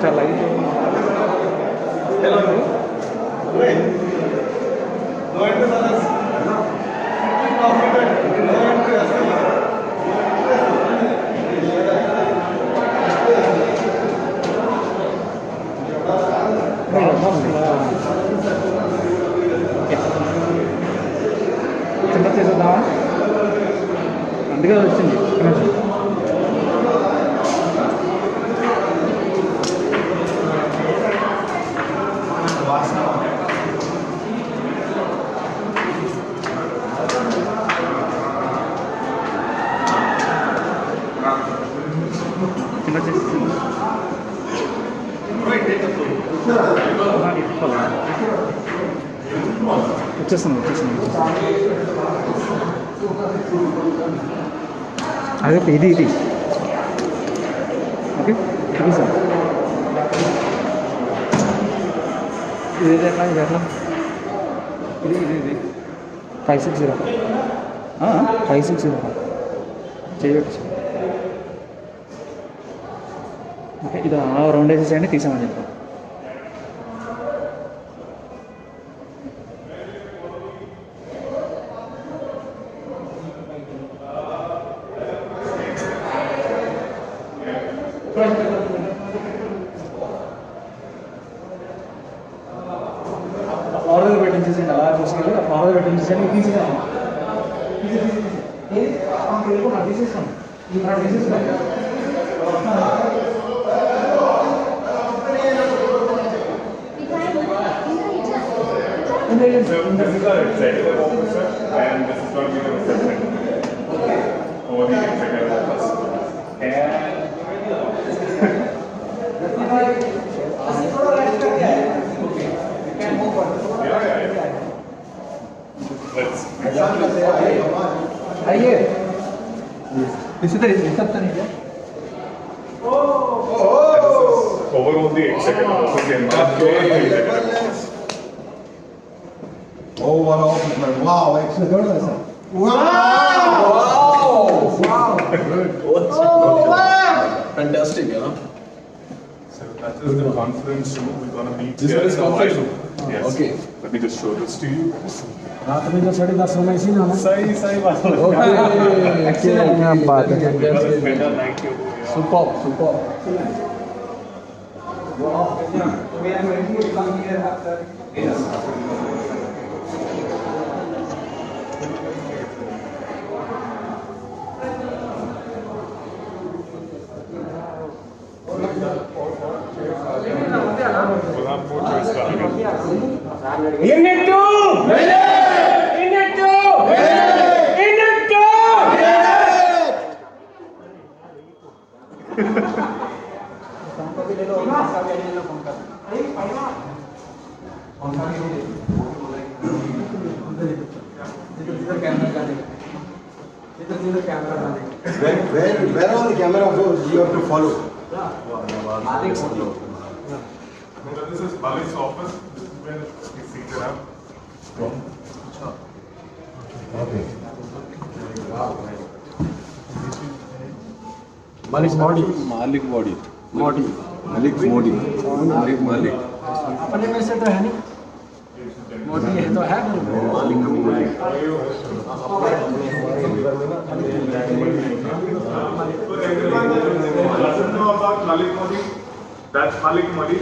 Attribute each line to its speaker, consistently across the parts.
Speaker 1: चला చిన్న చేసేద్దామా అందుకే వచ్చింది చిన్న చేసి వచ్చేస్తుంది అదే ఇది ఓకే ఇది సార్ ఇది ఎట్లా ఇది 560 చేయవచ్చు ఓకే ఇది రౌండ్ వేసేసేయండి తీసామని చెప్పాను ఫార్వర్డ్ పెట్టించేసేయండి అలా చూసుకెళ్ళి ఫార్వర్డ్ పెట్టించేసేయండి తీసేసాను తీసేస్తాం
Speaker 2: This is our executive officer and this is going to be the reception. Over the executive office. Let's.
Speaker 1: आइए इसी तरह रिसेप्शन है क्या
Speaker 2: Over on the executive office and
Speaker 3: Oh, what office, man. Wow, excellent. Wow! Good.
Speaker 4: Fantastic, you know.
Speaker 2: So that is the conference room. We're going to meet
Speaker 4: This
Speaker 2: here
Speaker 4: one is
Speaker 2: in a
Speaker 4: conference
Speaker 2: while.
Speaker 4: room?
Speaker 2: Yes.
Speaker 4: Okay.
Speaker 2: Let me just show this to you.
Speaker 1: रात में जो 10:30 होना इसी ना
Speaker 2: सही बात है.
Speaker 1: क्या बात है
Speaker 2: Because it's better night you do.
Speaker 4: Superb.
Speaker 2: We'll have more choice coming in.
Speaker 5: Unit 2! Unit 2! Unit 2!
Speaker 3: Where all the camera goes, you have to follow.
Speaker 2: So this is Malik's office. This is where he's seated up.
Speaker 3: Okay.
Speaker 4: Malik's body.
Speaker 3: Malik body.
Speaker 4: Body.
Speaker 3: Malik's body. Malik.
Speaker 1: अपने में से तो है नहीं मोदी है तो है
Speaker 2: Doesn't know about Malik Modi. That's Malik Modi.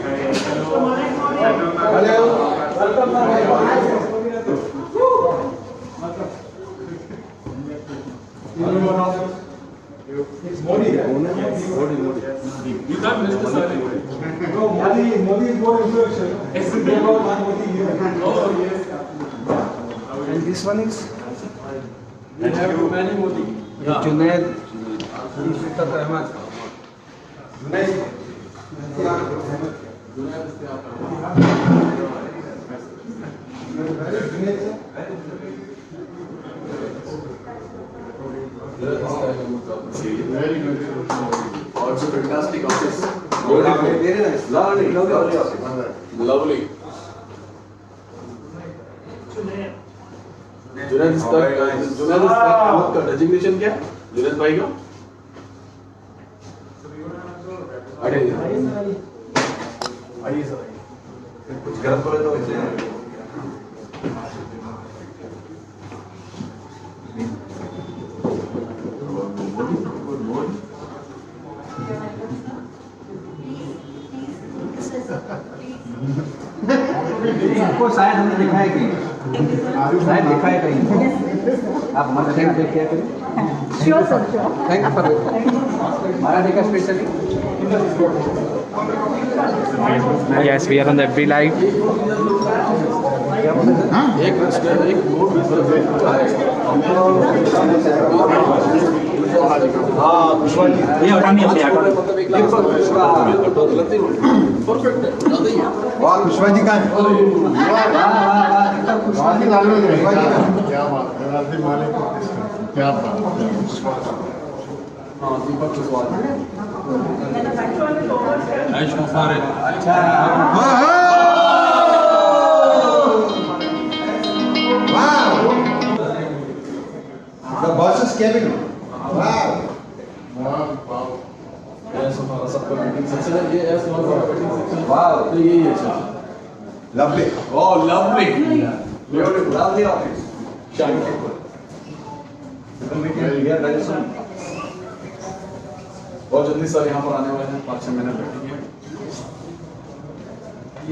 Speaker 3: It's Modi.
Speaker 4: You can't miss the ceremony.
Speaker 3: No, Modi is more influential. It's about Modi here.
Speaker 4: Oh, yes.
Speaker 1: and this one is
Speaker 4: And have too many Modi.
Speaker 1: Junaid Iftikhar Ahmad
Speaker 4: Very good. Also fantastic office.
Speaker 3: Very nice.
Speaker 4: Lovely. Lovely. Junaid is का designation क्या? दिनेश भाई को अरे आइए sir कुछ गर्म करे तो इसे
Speaker 1: आपको शायद हमने देखा है कहीं, शायद देखा है कहीं। आप हमारे थैंक यू क्या करें।
Speaker 6: Sure, sir, sure.
Speaker 1: Thank you for Marathi का specially.
Speaker 5: Yes, we are on the FB Live.
Speaker 4: एक नोट
Speaker 3: हाँ पुष्पा जी
Speaker 1: ये हटानी है
Speaker 4: मतलब एक लाख परफेक्ट है ज्यादा ही है
Speaker 3: वाह पुष्पा जी का है
Speaker 1: पुष्पा जी लाल में
Speaker 3: पुष्पा जी का
Speaker 7: क्या बात है राजदीप मालिक को क्या बात है
Speaker 4: हाँ दीपक Kushwaha
Speaker 3: Wow! The boss's cabin. Wow!
Speaker 4: ऐसा हमारा सबका मीटिंग सेक्शन है ये ऐसा हमारा मीटिंग सेक्शन
Speaker 3: Wow!
Speaker 4: तो यही है अच्छा
Speaker 3: Lovely.
Speaker 4: Oh, lovely. Beautiful. Lovely office. Thank you. बहुत जल्दी सर यहाँ पर आने वाले हैं 5-6 महीने बैठेंगे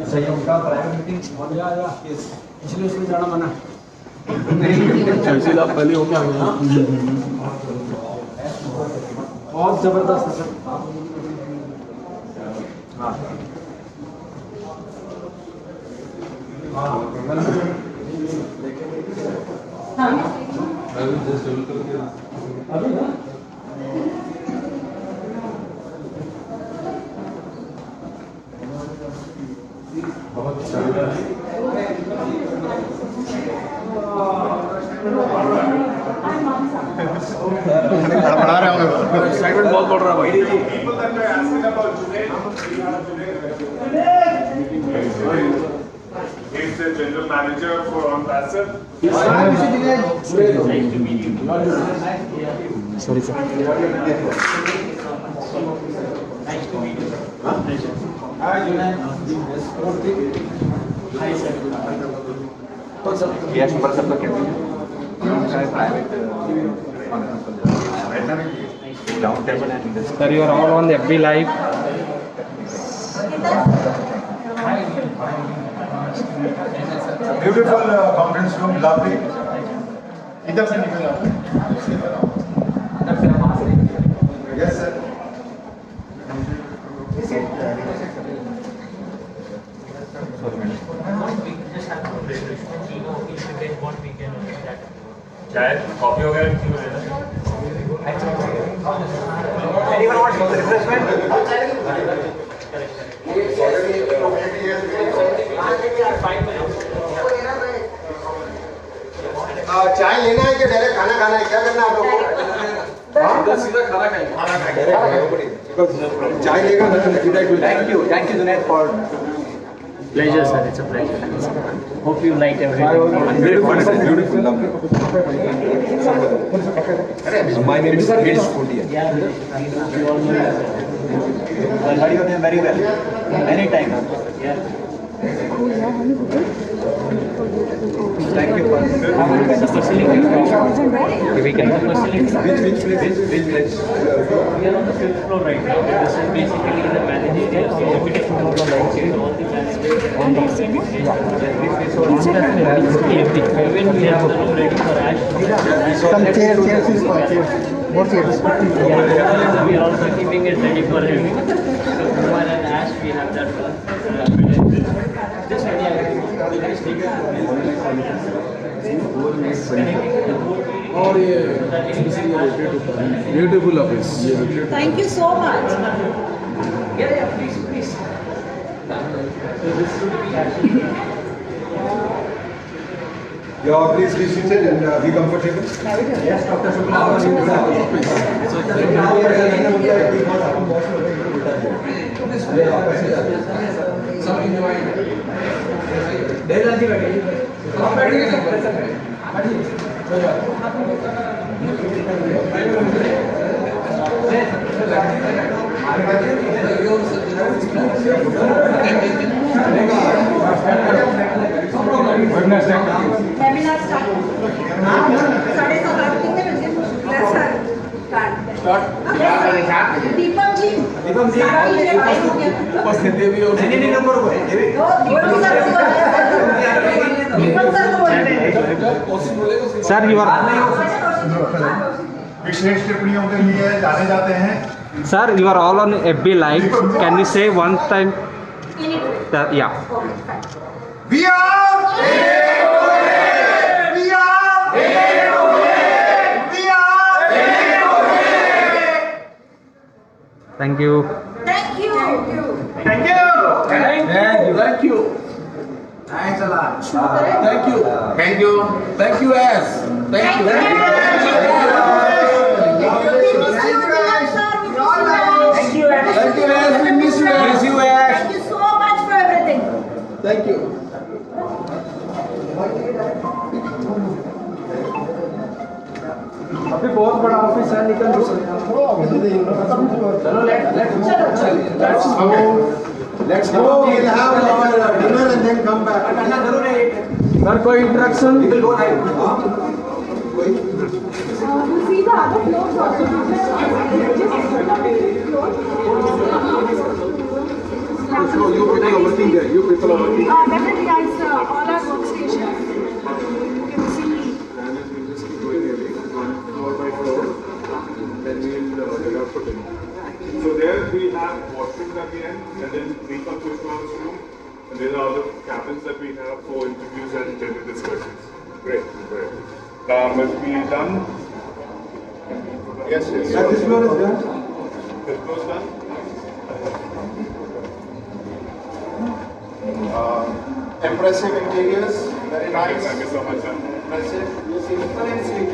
Speaker 1: अच्छा ये उनका प्राइवेट मीटिंग हो गया या इसलिए उसमें जाना मना।
Speaker 4: इसलिए आप पहले हो क्या यहाँ
Speaker 1: बहुत जबरदस्त है सर। अभी ना बहुत
Speaker 7: बड़ा रहे होंगे
Speaker 4: एक्साइटमेंट बहुत बढ़ रहा है भाई
Speaker 2: People that were asking about Junaid, we have Junaid. He's the general manager for On Passive.
Speaker 5: Sorry, sir.
Speaker 1: ये सुपर सब का कहते हैं private down table and
Speaker 5: Sir, you are all on the FB Live.
Speaker 3: Beautiful conference room, lovely.
Speaker 7: इधर से निकल जाओ
Speaker 3: Yes, sir.
Speaker 2: चाय कॉफी वगैरह किसी को लेना
Speaker 1: Anyone wants refreshment?
Speaker 3: चाय लेना है कि डायरेक्ट खाना खाना है क्या करना है आप लोग को
Speaker 4: सीधा खाना खाएंगे
Speaker 3: चाय लेगा ना
Speaker 1: Thank you Junaid for
Speaker 8: Pleasure, sir. It's a pleasure. Hope you liked everything.
Speaker 3: beautiful lovely my name is Girish Pundia
Speaker 8: Yeah, you all know.
Speaker 1: well heard your name very well anytime.
Speaker 8: Yeah.
Speaker 1: Thank you for
Speaker 8: The facility.
Speaker 5: We can.
Speaker 8: The facility.
Speaker 3: which place
Speaker 8: We are on the 5th floor right now. This is basically the managerial or executive floor. All the managers and the executives. Even we have the room ready for Ash.
Speaker 1: some chairs more chairs
Speaker 8: Yeah, we are also keeping it ready for him. Kumar and Ash, we have that one. This area,
Speaker 4: और ये beautiful office ये
Speaker 6: Thank you so much.
Speaker 8: yeah, please, please.
Speaker 3: please be seated and be comfortable
Speaker 1: yes Dr. Shukla
Speaker 4: सब
Speaker 6: Webinar start. 7:30 म्हणजे start. Deepak ji
Speaker 1: उपस्थित देवी और नहीं number को
Speaker 5: Sir, you are
Speaker 7: विशेष टिप्पणियों के लिए जाने जाते हैं
Speaker 5: sir, you are all on FB Live. Can you say one time? Yeah.
Speaker 7: We are we are we are
Speaker 5: Thank you.
Speaker 6: Thank you.
Speaker 7: thank you
Speaker 1: Thank you. Thanks a lot. Thank you.
Speaker 3: Thank you.
Speaker 1: Thank you, S. Thank you.
Speaker 6: Thank you.
Speaker 1: Thank you, S. We miss you, S. Miss you, S.
Speaker 6: Thank you so much for everything.
Speaker 1: Thank you. अभी बहुत बड़ा office है निकल चलो
Speaker 3: Let's go. We'll have our dinner and then come back.
Speaker 1: Sir कोई interaction
Speaker 6: We'll see the other floors also.
Speaker 3: You people are working there. You people are working.
Speaker 6: Definitely, guys, all our workstations. You can see.
Speaker 2: Then we'll get out for dinner. So there we have washrooms at the end, and then Deepak Pushpa's room, and there are other cabins that we have for interviews and dinner discussions. Great, great. Must be done. Yes, yes.
Speaker 3: Yeah, this floor is done.
Speaker 2: This floor is done.
Speaker 3: Impressive interiors. Very nice.
Speaker 2: Thank you so much, sir.
Speaker 3: Impressive. Simple and sleek.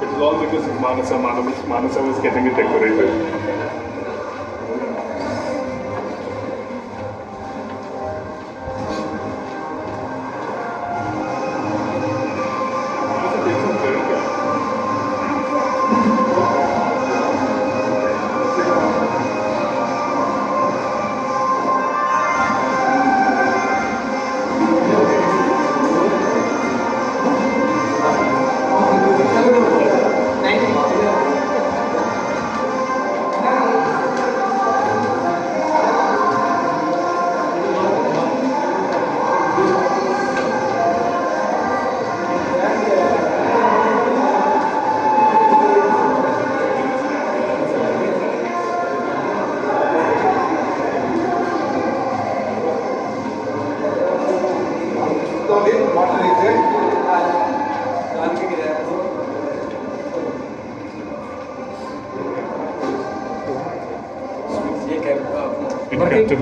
Speaker 2: It was all because of Manasa was getting it decorated.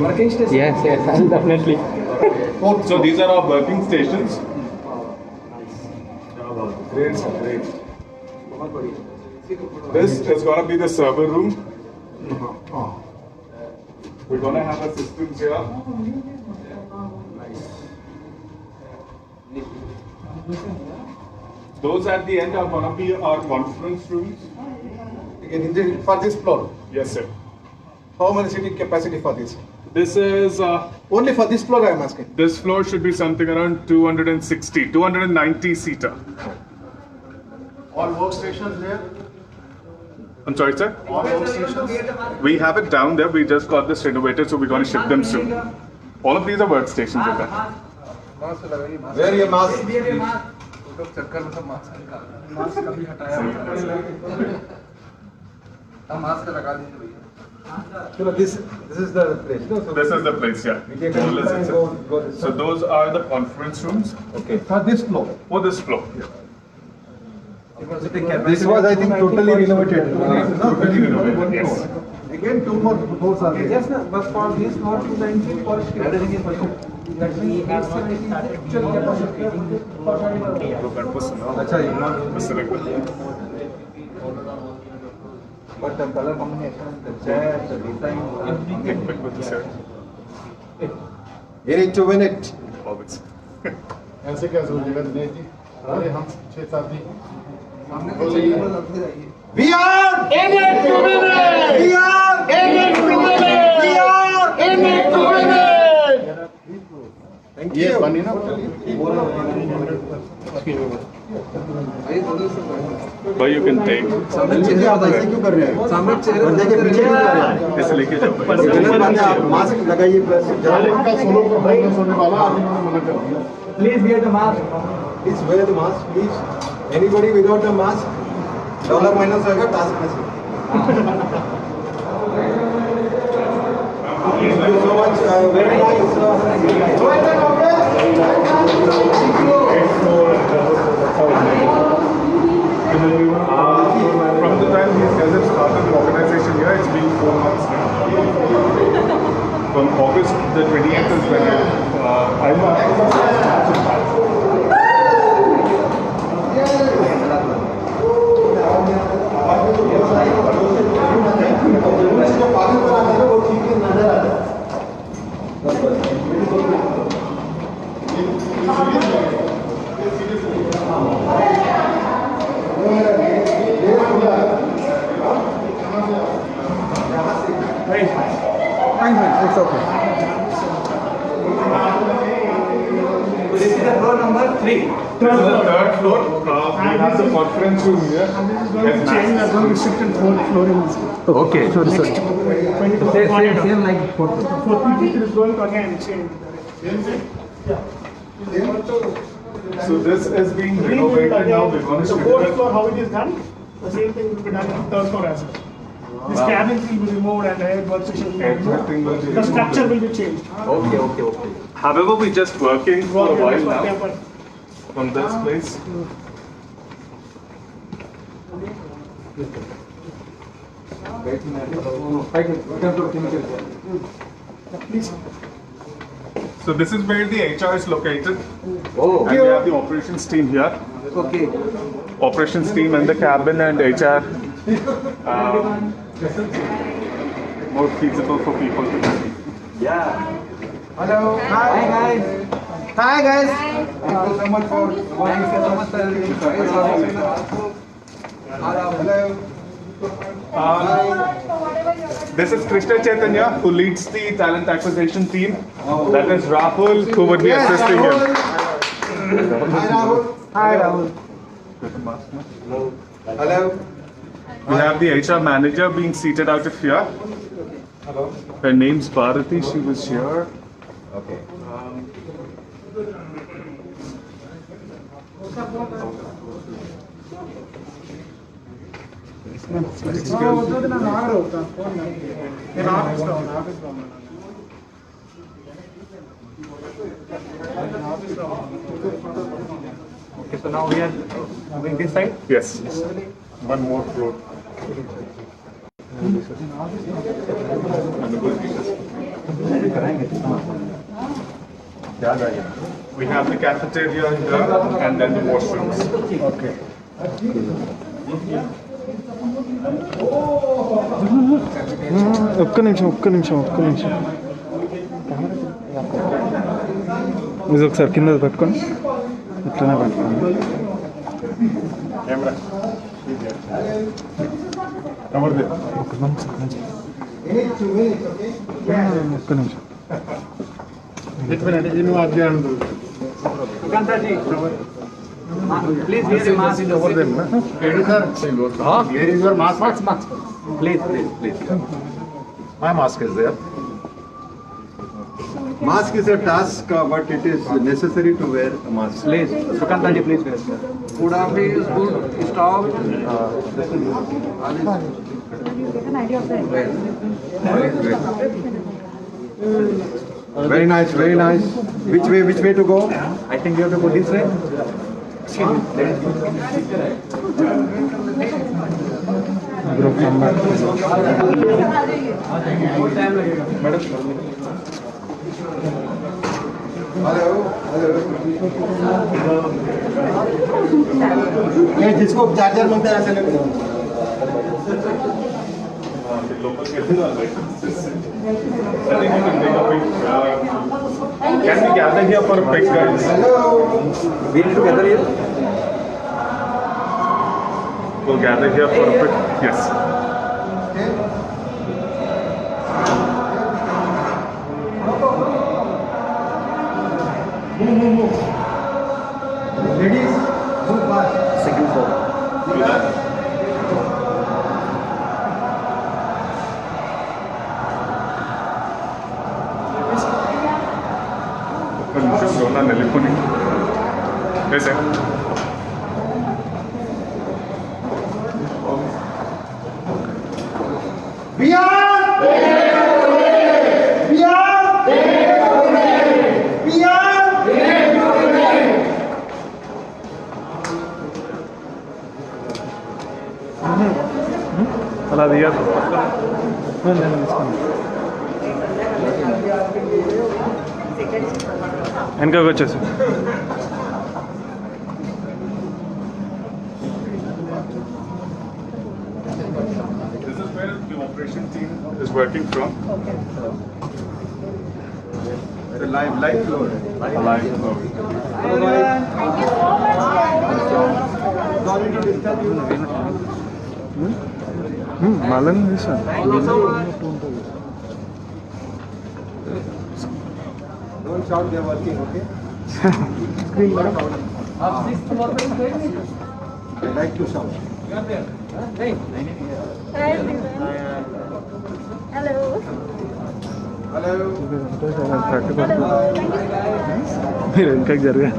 Speaker 1: Working station
Speaker 5: Yes, definitely.
Speaker 2: So these are our working stations. Great, sir, great. This is going to be the server room. We're going to have our systems here. Those at the end are going to be our conference rooms.
Speaker 3: Again, for this floor,
Speaker 2: Yes, sir.
Speaker 3: how many seating capacity for this?
Speaker 2: This is
Speaker 3: Only for this floor I am asking.
Speaker 2: this floor should be something around 260, 290 seater.
Speaker 7: all workstations there.
Speaker 2: I'm sorry, sir.
Speaker 7: All workstations.
Speaker 2: We have it down there. We just got this renovated, so we're going to ship them soon. All of these are workstations in there.
Speaker 3: Wear your mask.
Speaker 1: चक्कर में सब mask कभी हटाया mask लगा दीजिए भैया
Speaker 3: So this is the place. No? So
Speaker 2: This is the place, yeah.
Speaker 3: we take a look and go this
Speaker 2: So those are the conference rooms
Speaker 3: Okay. For this floor.
Speaker 2: for this floor.
Speaker 3: This was, I think, totally renovated.
Speaker 2: Totally renovated, yes.
Speaker 3: Again, two more floors are there.
Speaker 1: Yes, no, but for this floor to the entry polish everything is perfect. That means
Speaker 8: We have not started
Speaker 1: actual capacity अच्छा ये ना
Speaker 2: Mr. Rekha.
Speaker 1: but the color combination, the chair, the design, everything.
Speaker 2: Get back with the sir.
Speaker 3: You need to win it.
Speaker 2: Always.
Speaker 7: ऐसे कैसे हो जाएगा दिनेश जी? अरे हम 6-7 दिन
Speaker 3: We are in it to win it. We are in it to win it. We are in it to win it. Thank you.
Speaker 7: बनी ना
Speaker 2: But you can take.
Speaker 3: चेहरे आप ऐसे क्यों कर रहे हैं? सामने चेहरे बंदे के पीछे क्यों कर रहे हैं?
Speaker 2: ऐसे लेके जाओ.
Speaker 3: गलत बात है, आप मास्क लगाइए बस.
Speaker 7: का सोलो परफॉर्मेंस होने वाला आज इन्होंने मना कर दिया
Speaker 1: Please wear the mask.
Speaker 3: Please wear the mask, please. Anybody without a mask? Dollar minus होएगा टास्क में से. Thank you so much. Very nice.
Speaker 2: From the time these guys have started the organization here, it's been 4 months now. From August the 28th is when
Speaker 3: जो पागल बनाते हैं वो ठीक से नजर आता है. It's okay.
Speaker 1: This is the floor number 3.
Speaker 2: this is the third floor. We have the conference room here.
Speaker 7: change are going to shift in fourth floor in this.
Speaker 1: Okay. Sorry. Same like fourth.
Speaker 7: Fourth meter is going to again change.
Speaker 2: So this is being renovated now. We're going to
Speaker 7: The
Speaker 2: split
Speaker 7: fourth
Speaker 2: it.
Speaker 7: floor, how it is done, the same thing will be done in the third floor as well. These cabins will be removed and the air workstation will be
Speaker 2: Everything will
Speaker 7: removed.
Speaker 2: be
Speaker 7: The structure will be changed.
Speaker 1: Okay.
Speaker 2: However, we're just working for a while now
Speaker 7: But
Speaker 2: from this place. So this is where the HR is located.
Speaker 1: Oh.
Speaker 2: And we have the operations team here.
Speaker 1: Okay.
Speaker 2: Operations team and the cabin and HR. More feasible for people to see.
Speaker 1: Yeah. Hello. Hi guys. Hi guys. Thank you so much for Hello.
Speaker 2: This is Krishna Chaitanya, who leads the talent acquisition team. That is Rahul, who would be assisting him.
Speaker 3: Hi Rahul.
Speaker 1: Hi Rahul.
Speaker 3: Hello.
Speaker 2: We have the HR manager being seated out of here.
Speaker 3: Hello.
Speaker 2: Her name's Bharati, she was here.
Speaker 3: Okay.
Speaker 1: Okay, so now we are moving this side.
Speaker 2: Yes. One more floor. We have the cafeteria here and then the washrooms.
Speaker 3: Okay.
Speaker 5: ఒక్క నిమిషం ఇది ఒకసారి కింద పట్టుకొని ఇట్లనే పట్టుకోండి
Speaker 2: Camera. Cover there.
Speaker 5: ఒక్క నిమిషం
Speaker 1: Please wear the mask.
Speaker 7: over them. Where is your mask?
Speaker 1: Please.
Speaker 7: My mask is there.
Speaker 3: Mask is a task, but it is necessary to wear a mask.
Speaker 1: Please. Sukantaji, please wear. Food office, food stop.
Speaker 3: Very nice, very nice. Which way to go?
Speaker 1: I think we have to go this way.
Speaker 3: ये जिसको charger मिलता है ऐसे लेके जाओ.
Speaker 2: The local people are like this. I think we can take a pic. Can we gather here for a pic, guys?
Speaker 3: Hello.
Speaker 1: We need to gather here.
Speaker 2: we'll gather here for a bit. Yes.
Speaker 1: Move. Ladies, move fast. Second floor.
Speaker 2: అలా దిగారు వెనకకి వచ్చేసి This is where the operation team is working from. The live floor. Live floor.
Speaker 6: Thank you so much.
Speaker 1: Sorry to disturb you.
Speaker 2: Malan is
Speaker 1: Don't shout, they are working, okay?
Speaker 6: Hi.
Speaker 1: I like to shout.
Speaker 6: Hi, everyone. Hello.
Speaker 1: Hello.
Speaker 6: Hello. Thank you so much.
Speaker 2: మీరు వెనకకి జరగా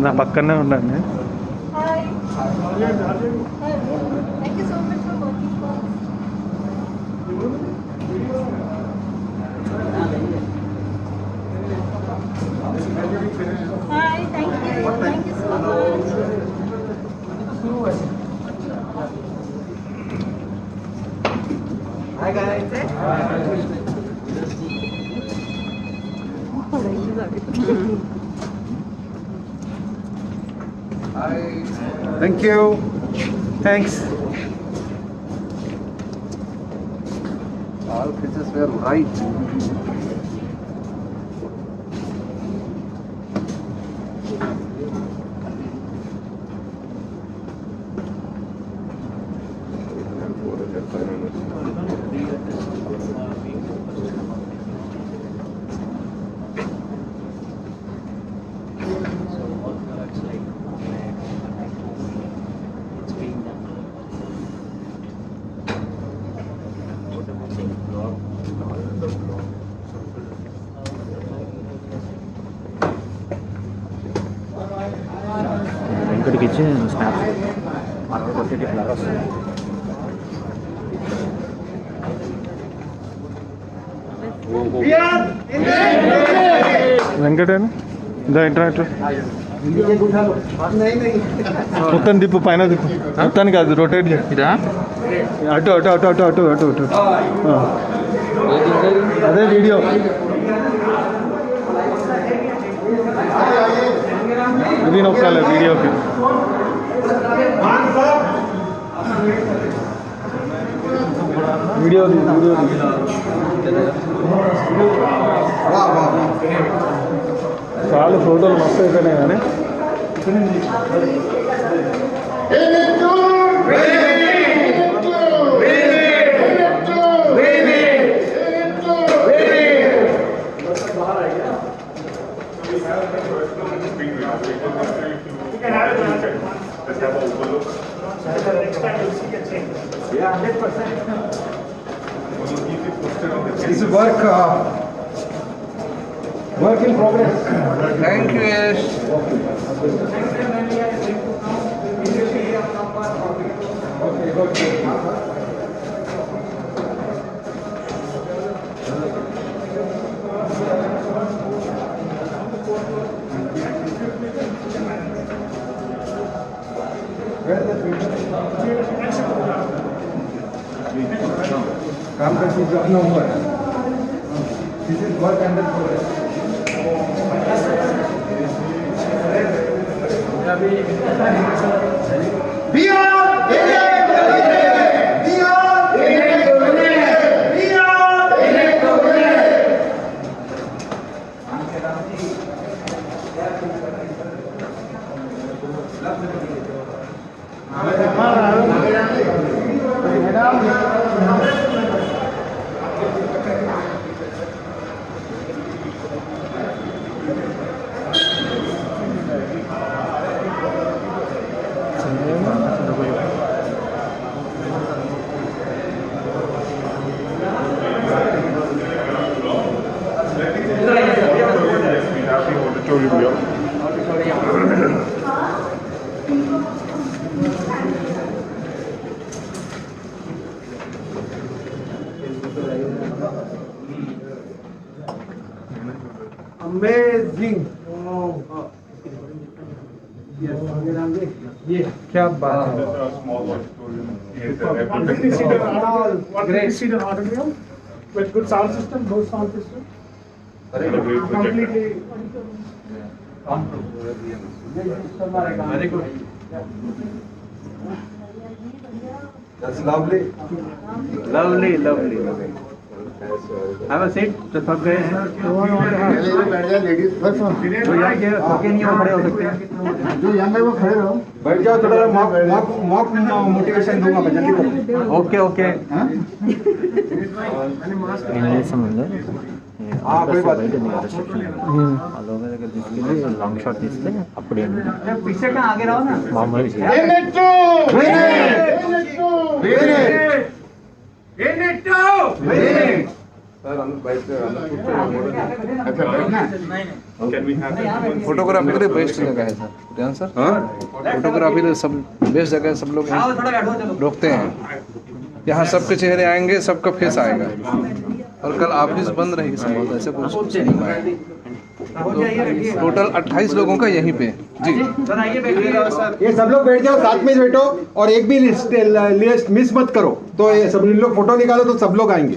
Speaker 2: నా పక్కనే ఉండండి
Speaker 6: Hi. Hi. Thank you so much for working for us. Hi. Thank you. Thank you so much.
Speaker 1: Hi guys. Thank you. Thanks. All pitches were right.
Speaker 5: వెంకటికి ఇచ్చి snap కొట్టేటి flower వస్తుంది
Speaker 2: వెంకటేనా దా internet మొత్తం తిప్పు పైన తిప్పు మొత్తానికి అది రొటేట్ చేయి అటు అటు అటు అటు అటు అటు అటు అదే వీడియో ఇది నొక్కాలి వీడియోకి వీడియో చాలా ఫోటోలు మస్తు అయిపోయినాయి కానీ
Speaker 7: Next time you'll see a change.
Speaker 1: Yeah, 100%. This is work in progress. Thank you, Yash. काम का चीज अपना हुआ है. This is work under progress.
Speaker 7: Hello.
Speaker 2: auditorium.
Speaker 1: Amazing. क्या बात है.
Speaker 2: There's a small auditorium here.
Speaker 7: 150 seater auditorium with good sound system, both sound system.
Speaker 2: And a great projector.
Speaker 7: Completely.
Speaker 1: Very good. That's lovely. Lovely. Have a seat. तो सब गए हैं. जो यहाँ के थके नहीं वो खड़े हो सकते हैं. बैठ जाओ थोड़ा मॉक मोटिवेशन दूंगा मैं जल्दी करो. ओके. हाँ कोई बात नहीं.
Speaker 5: లాంగ్ షాట్ తీస్తే అప్పుడు
Speaker 1: पीछे का आगे रहो ना.
Speaker 5: మామూలు
Speaker 2: Can we have everyone?
Speaker 9: Photography के लिए बेस्ट जगह है सर. ध्यान सर. फोटोग्राफी के लिए सब बेस्ट जगह है. सब लोग रोकते हैं. यहाँ सबके चेहरे आएंगे, सबका फेस आएगा. और कल ऑफिस बंद रहेगी संभवतः ऐसे कुछ नहीं आएगा. टोटल 28 लोगों का यहीं पे जी.
Speaker 1: ये सब लोग बैठ जाओ, साथ में बैठो और एक भी लिस्ट मिस मत करो. तो ये सब लोग फोटो निकालो तो सब लोग आएंगे.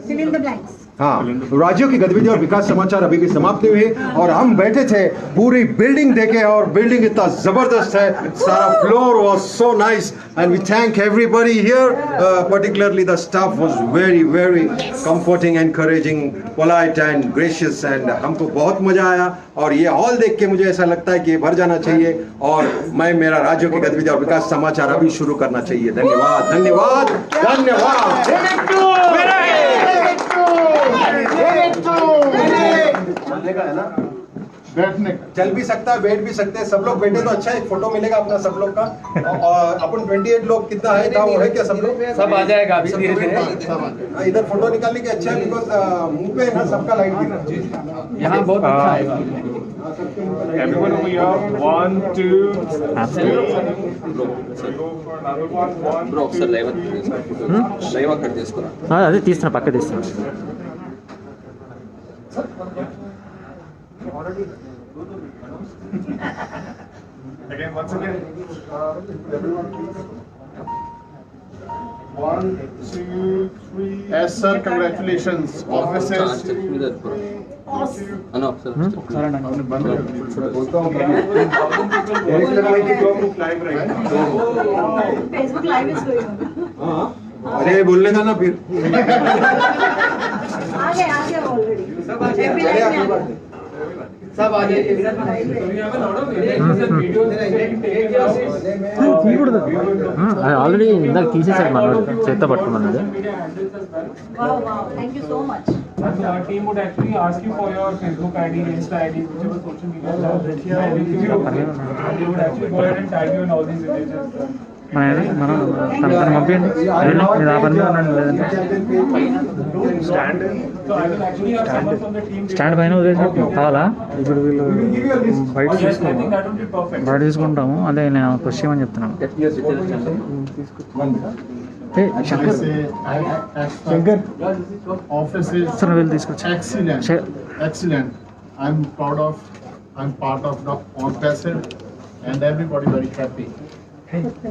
Speaker 6: Fill in the blanks.
Speaker 1: हाँ, राज्यों की गतिविधि और विकास समाचार अभी भी समाप्त नहीं हुए और हम बैठे थे पूरी बिल्डिंग देखे और बिल्डिंग इतना जबरदस्त है. सारा floor was so nice and we thank everybody here. Particularly the staff was very comforting, encouraging, polite and gracious and हमको बहुत मजा आया. और ये हॉल देख के मुझे ऐसा लगता है कि ये भर जाना चाहिए और मैं मेरा राज्यों की गतिविधि और विकास समाचार अभी शुरू करना चाहिए. धन्यवाद.
Speaker 7: बैठने
Speaker 1: चल भी सकता है, बैठ भी सकते हैं. सब लोग बैठे तो अच्छा एक फोटो मिलेगा अपना सब लोग का. और अपन 28 लोग कितना है था वो है क्या सब लोग? सब आ जाएगा अभी धीरे-धीरे. इधर फोटो निकालने के अच्छा है बिकॉज मुंह पे ना सबका लाइट दिख रहा है. यहाँ बहुत अच्छा आएगा.
Speaker 2: Everyone over here. 1, 2, 3. Go for another one. 1, 2.
Speaker 9: Live అక్కడ తీసుకురా.
Speaker 5: అదే తీస్తున్నా, పక్క తీస్తున్నా.
Speaker 2: Again, once again. 1, 2, 3.
Speaker 7: Yes sir, congratulations. Offices.
Speaker 2: Live right now.
Speaker 6: Facebook Live is going on.
Speaker 1: अरे बोलने का ना फिर.
Speaker 6: आ गए already. Every live में आ गए.
Speaker 5: ఆల్రెడీ ఇందాక తీసేసాడు మనోడు చేత్తో పట్టుకున్నాడు.
Speaker 6: Wow, thank you so much.
Speaker 7: So our team would actually ask you for your Facebook ID, Insta ID, whichever social media they would actually go ahead and tag you in all these images.
Speaker 5: మనం తన పంపించండి. మీరు ఆ పని మీద ఉండండి. లేదంటే stand పైన వదిలేసినట్టు కావాలా? ఇప్పుడు వీళ్ళు బయట తీసుకుంటాము. అదే నేను పుష్ చేయమని చెప్తున్నాను.
Speaker 7: Shankar, offices.
Speaker 5: సార్ వీళ్ళు తీసుకొచ్చి
Speaker 7: Excellent. I'm part of the Ambassador and everybody very happy.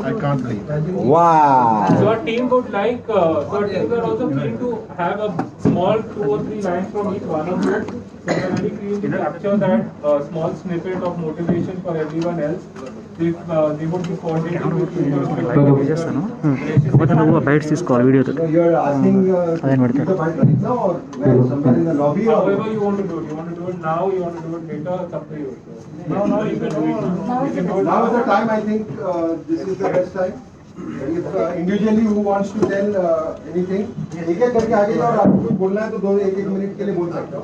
Speaker 7: I can't believe.
Speaker 1: Wow.
Speaker 10: So our team would like, so we are also keen to have a small 2 or 3 lines from each one of you. So we are very keen to capture that small snippet of motivation for everyone else. If they would be coordinating with you.
Speaker 5: చేస్తాను. కాకపోతే నువ్వు బయట తీసుకోవాలి వీడియోతో.
Speaker 1: You're asking
Speaker 5: అదే పెడతాను.
Speaker 1: right now or somewhere in the lobby or?
Speaker 10: However you want to do it. You want to do it now, you want to do it later, it's up to you. No, you can do it now. You can do it
Speaker 1: Now is the time. I think this is the best time. If individually who wants to tell anything, एक एक करके आगे जाओ. आपको कुछ बोलना है तो 1-1 मिनट के लिए बोल सकते हो.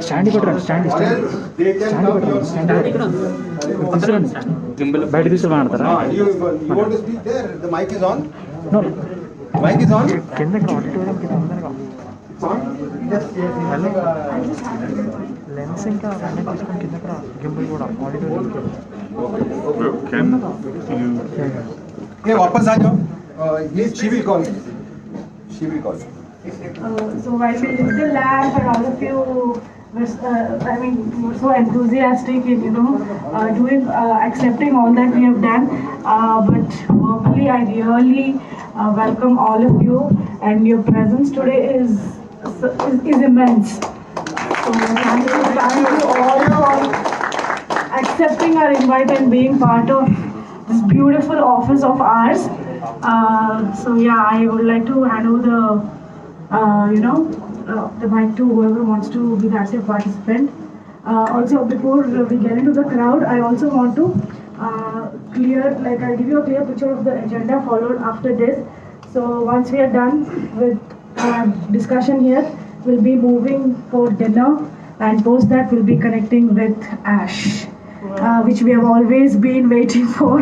Speaker 5: స్టాండ్ పెట్టరా, stand
Speaker 1: Or else they can come your seat.
Speaker 5: బయట తీసుకుని మాట్లాడతారా?
Speaker 1: You want to speak there? The mic is on. Mic is on.
Speaker 5: కింద లెన్స్ ఇంకా అవన్నీ తీసుకొని కిందకి రా గింబల్ కూడా ఆడిటోరియంకి
Speaker 1: ये वापस आ जाओ ये she will call
Speaker 6: So I will lift the lamp and all of you were, were so enthusiastic in, doing, accepting all that we have done. But verbally, I really welcome all of you, and your presence today is immense. So thank you all for accepting our invite and being part of this beautiful office of ours. So yeah, I would like to hand over the mic to whoever wants to be the active participant. Also, before we get into the crowd, I also want to I'll give you a clear picture of the agenda followed after this. So once we are done with discussion here, we'll be moving for dinner, and post that we'll be connecting with Ash. Which we have always been waiting for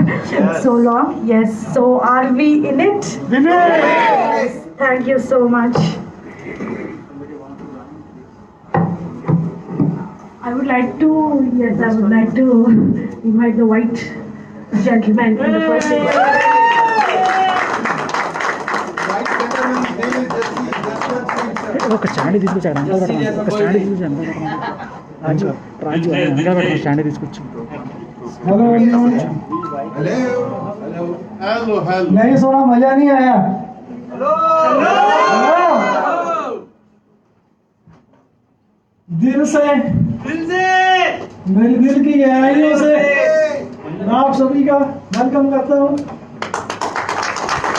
Speaker 6: so long. Yes. So are we in it? Yes. Thank you so much. I would like to invite the white gentleman in the first section.
Speaker 5: ఒక stand తీసుకొచ్చాడు అంతా ఒక stand తీసుకొచ్చాడు రాజు రాజు అంతా పెట్టడం stand తీసుకొచ్చి
Speaker 7: hello नहीं सोना मजा नहीं आया दिल से मेरी दिल की गहराइयों से मैं आप सभी का वेलकम करता हूँ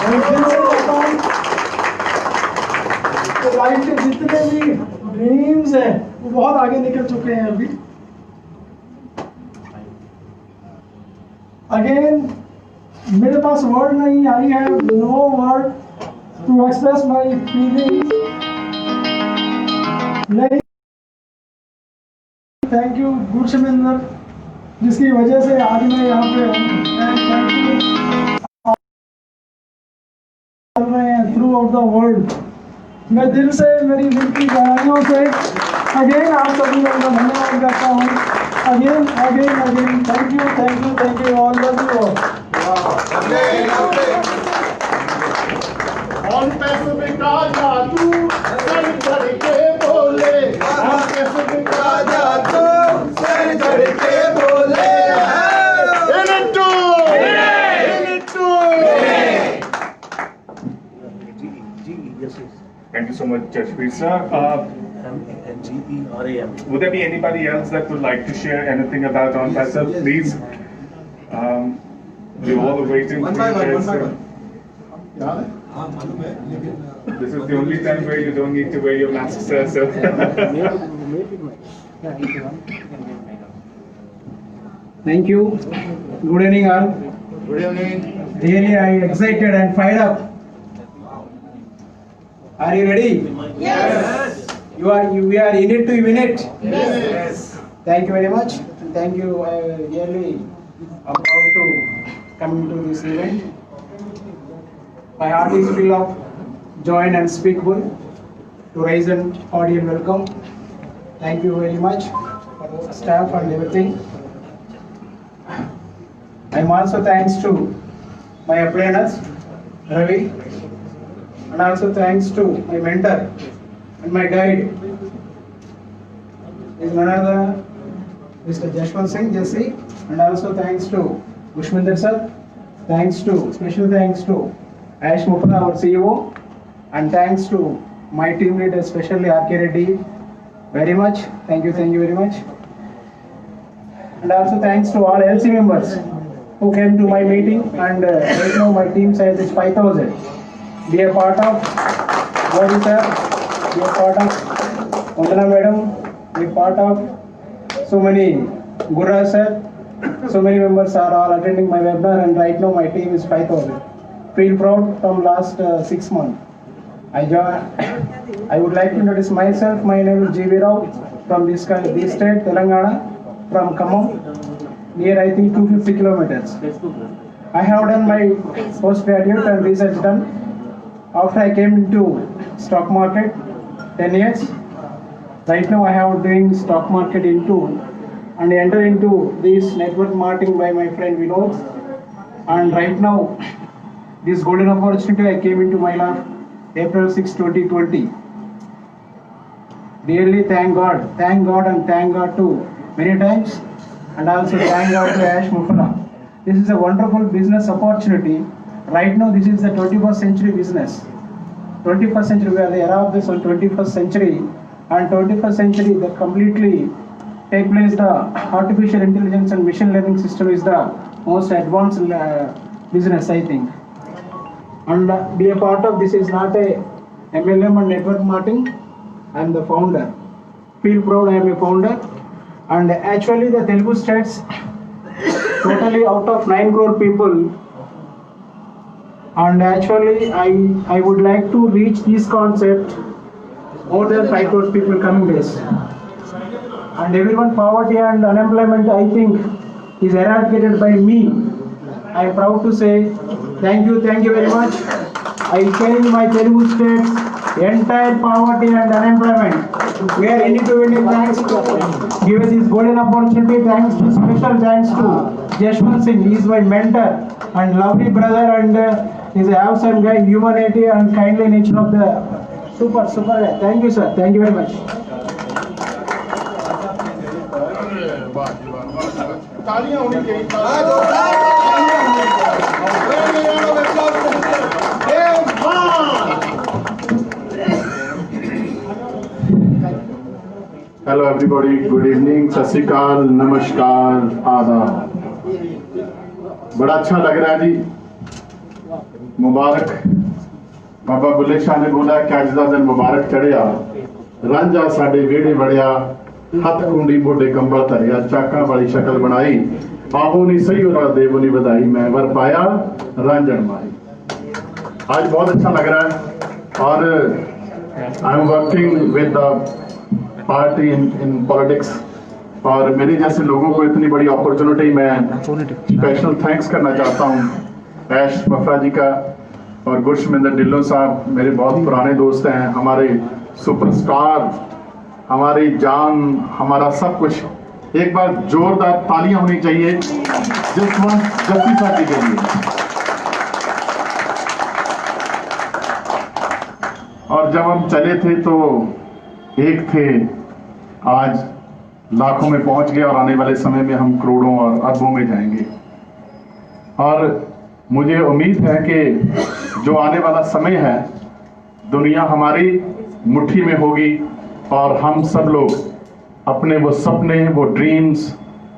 Speaker 7: और दिल से कहता हूँ तो लाइफ के जितने भी ड्रीम्स हैं वो बहुत आगे निकल चुके हैं अभी अगेन मेरे पास वर्ड नहीं आई है no word to express my feelings नहीं थैंक यू गुरशमिंदर जिसकी वजह से आज मैं यहाँ पे चल रहे हैं थ्रू आउट द वर्ल्ड मैं दिल से मेरी दिल की गहराइयों से अगेन आप सभी लोगों का धन्यवाद करता हूँ again thank you all love you all pacific Raja तू सर चढ़ के बोले ऑल पैसिफिक राजा तू सर चढ़ के बोले
Speaker 2: Thank you so much, Jashveer sir. Would there be anybody else that would like to share anything about OnPaisa? Please. We're all waiting.
Speaker 1: One by one.
Speaker 2: This is the only time where you don't need to wear your mask, sir. So.
Speaker 7: Thank you. Good evening all.
Speaker 1: Good evening.
Speaker 7: Really I am excited and fired up. Are you ready?
Speaker 6: Yes.
Speaker 7: We are in it to win it.
Speaker 6: Yes.
Speaker 7: Thank you very much. Thank you. I really am proud to come to this event. My heart is full of joy and unspeakable to raise an cordial welcome. Thank you very much for the staff and everything. I'm also thanks to my apprentice Ravi, and also thanks to my mentor and my guide is none other Mr. Jashwant Singh Jesse, and also thanks to Gushminder sir, special thanks to Ash Mupra, our CEO, and thanks to my team leader, especially R.K. Reddy, very much. Thank you very much. And also thanks to all LC members who came to my meeting, and right now my team size is 5,000. Be a part of Gauri sir, be a part of Vandana madam, be a part of so many Gurra sir, so many members are all attending my webinar, and right now my team is 5,000. Feel proud from last 6 months. I would like to introduce myself. My name is G.V. Rao from this state, Telangana, from Khammam, near I think 250 kilometers. I have done my postgraduate and research done. After I came into stock market, 10 years. Right now I have doing stock market into and enter into this network marketing by my friend Vinod. And right now this golden opportunity I came into my life April 6, 2020. Really thank God and thank God to many times, and also thank God to Ash Mufana. This is a wonderful business opportunity. Right now this is the 21st century business. 21st century, we are the era of this 21st century, and 21st century that completely take place the artificial intelligence and machine learning system is the most advanced business, I think. And be a part of this is not a MLM and network marketing. I am the founder. Feel proud I am a founder. And actually the Telugu states totally out of 9 crore people. And actually I would like to reach this concept more than 5 crore people coming days. And everyone poverty and unemployment I think is eradicated by me. I am proud to say thank you very much. I change my Telugu states entire poverty and unemployment. We are in it to win it. Thanks to given this golden opportunity. Thanks to special thanks to Jashwant Singh. He is my mentor and lovely brother, and is a awesome guy, humanity and kindly nature of the super guy. Thank you, sir. Thank you very much.
Speaker 2: Hello everybody, good evening, सत श्री अकाल, नमस्कार, आदाब। बड़ा अच्छा लग रहा है जी, मुबारक। बाबा बुल्ले शाह ने बोला कि अज का दिन मुबारक चढ़िया, रांझा साडे वेड़े वड़िया, हथ कुंडी मोढे कंबल धरिया, चाका वाली शक्ल बनाई, आहो नी सही और देवो नी बधाई, मैं वर पाया रांझण माई। आज बहुत अच्छा लग रहा है, और I am working with the party in politics, और मेरे जैसे लोगों को इतनी बड़ी अपॉर्चुनिटी, मैं स्पेशल थैंक्स करना चाहता हूँ ऐश मफरा जी का और गुरशमिंदर ढिल्लों साहब, मेरे बहुत पुराने दोस्त हैं, हमारे सुपरस्टार, हमारी जान, हमारा सब कुछ। एक बार जोरदार तालियां होनी चाहिए जस्सी साहब जी के लिए। और जब हम चले थे तो एक थे, आज लाखों में पहुंच गए, और आने वाले समय में हम करोड़ों और अरबों में जाएंगे। और मुझे उम्मीद है कि जो आने वाला समय है, दुनिया हमारी मुट्ठी में होगी, और हम सब लोग अपने वो सपने, वो ड्रीम्स,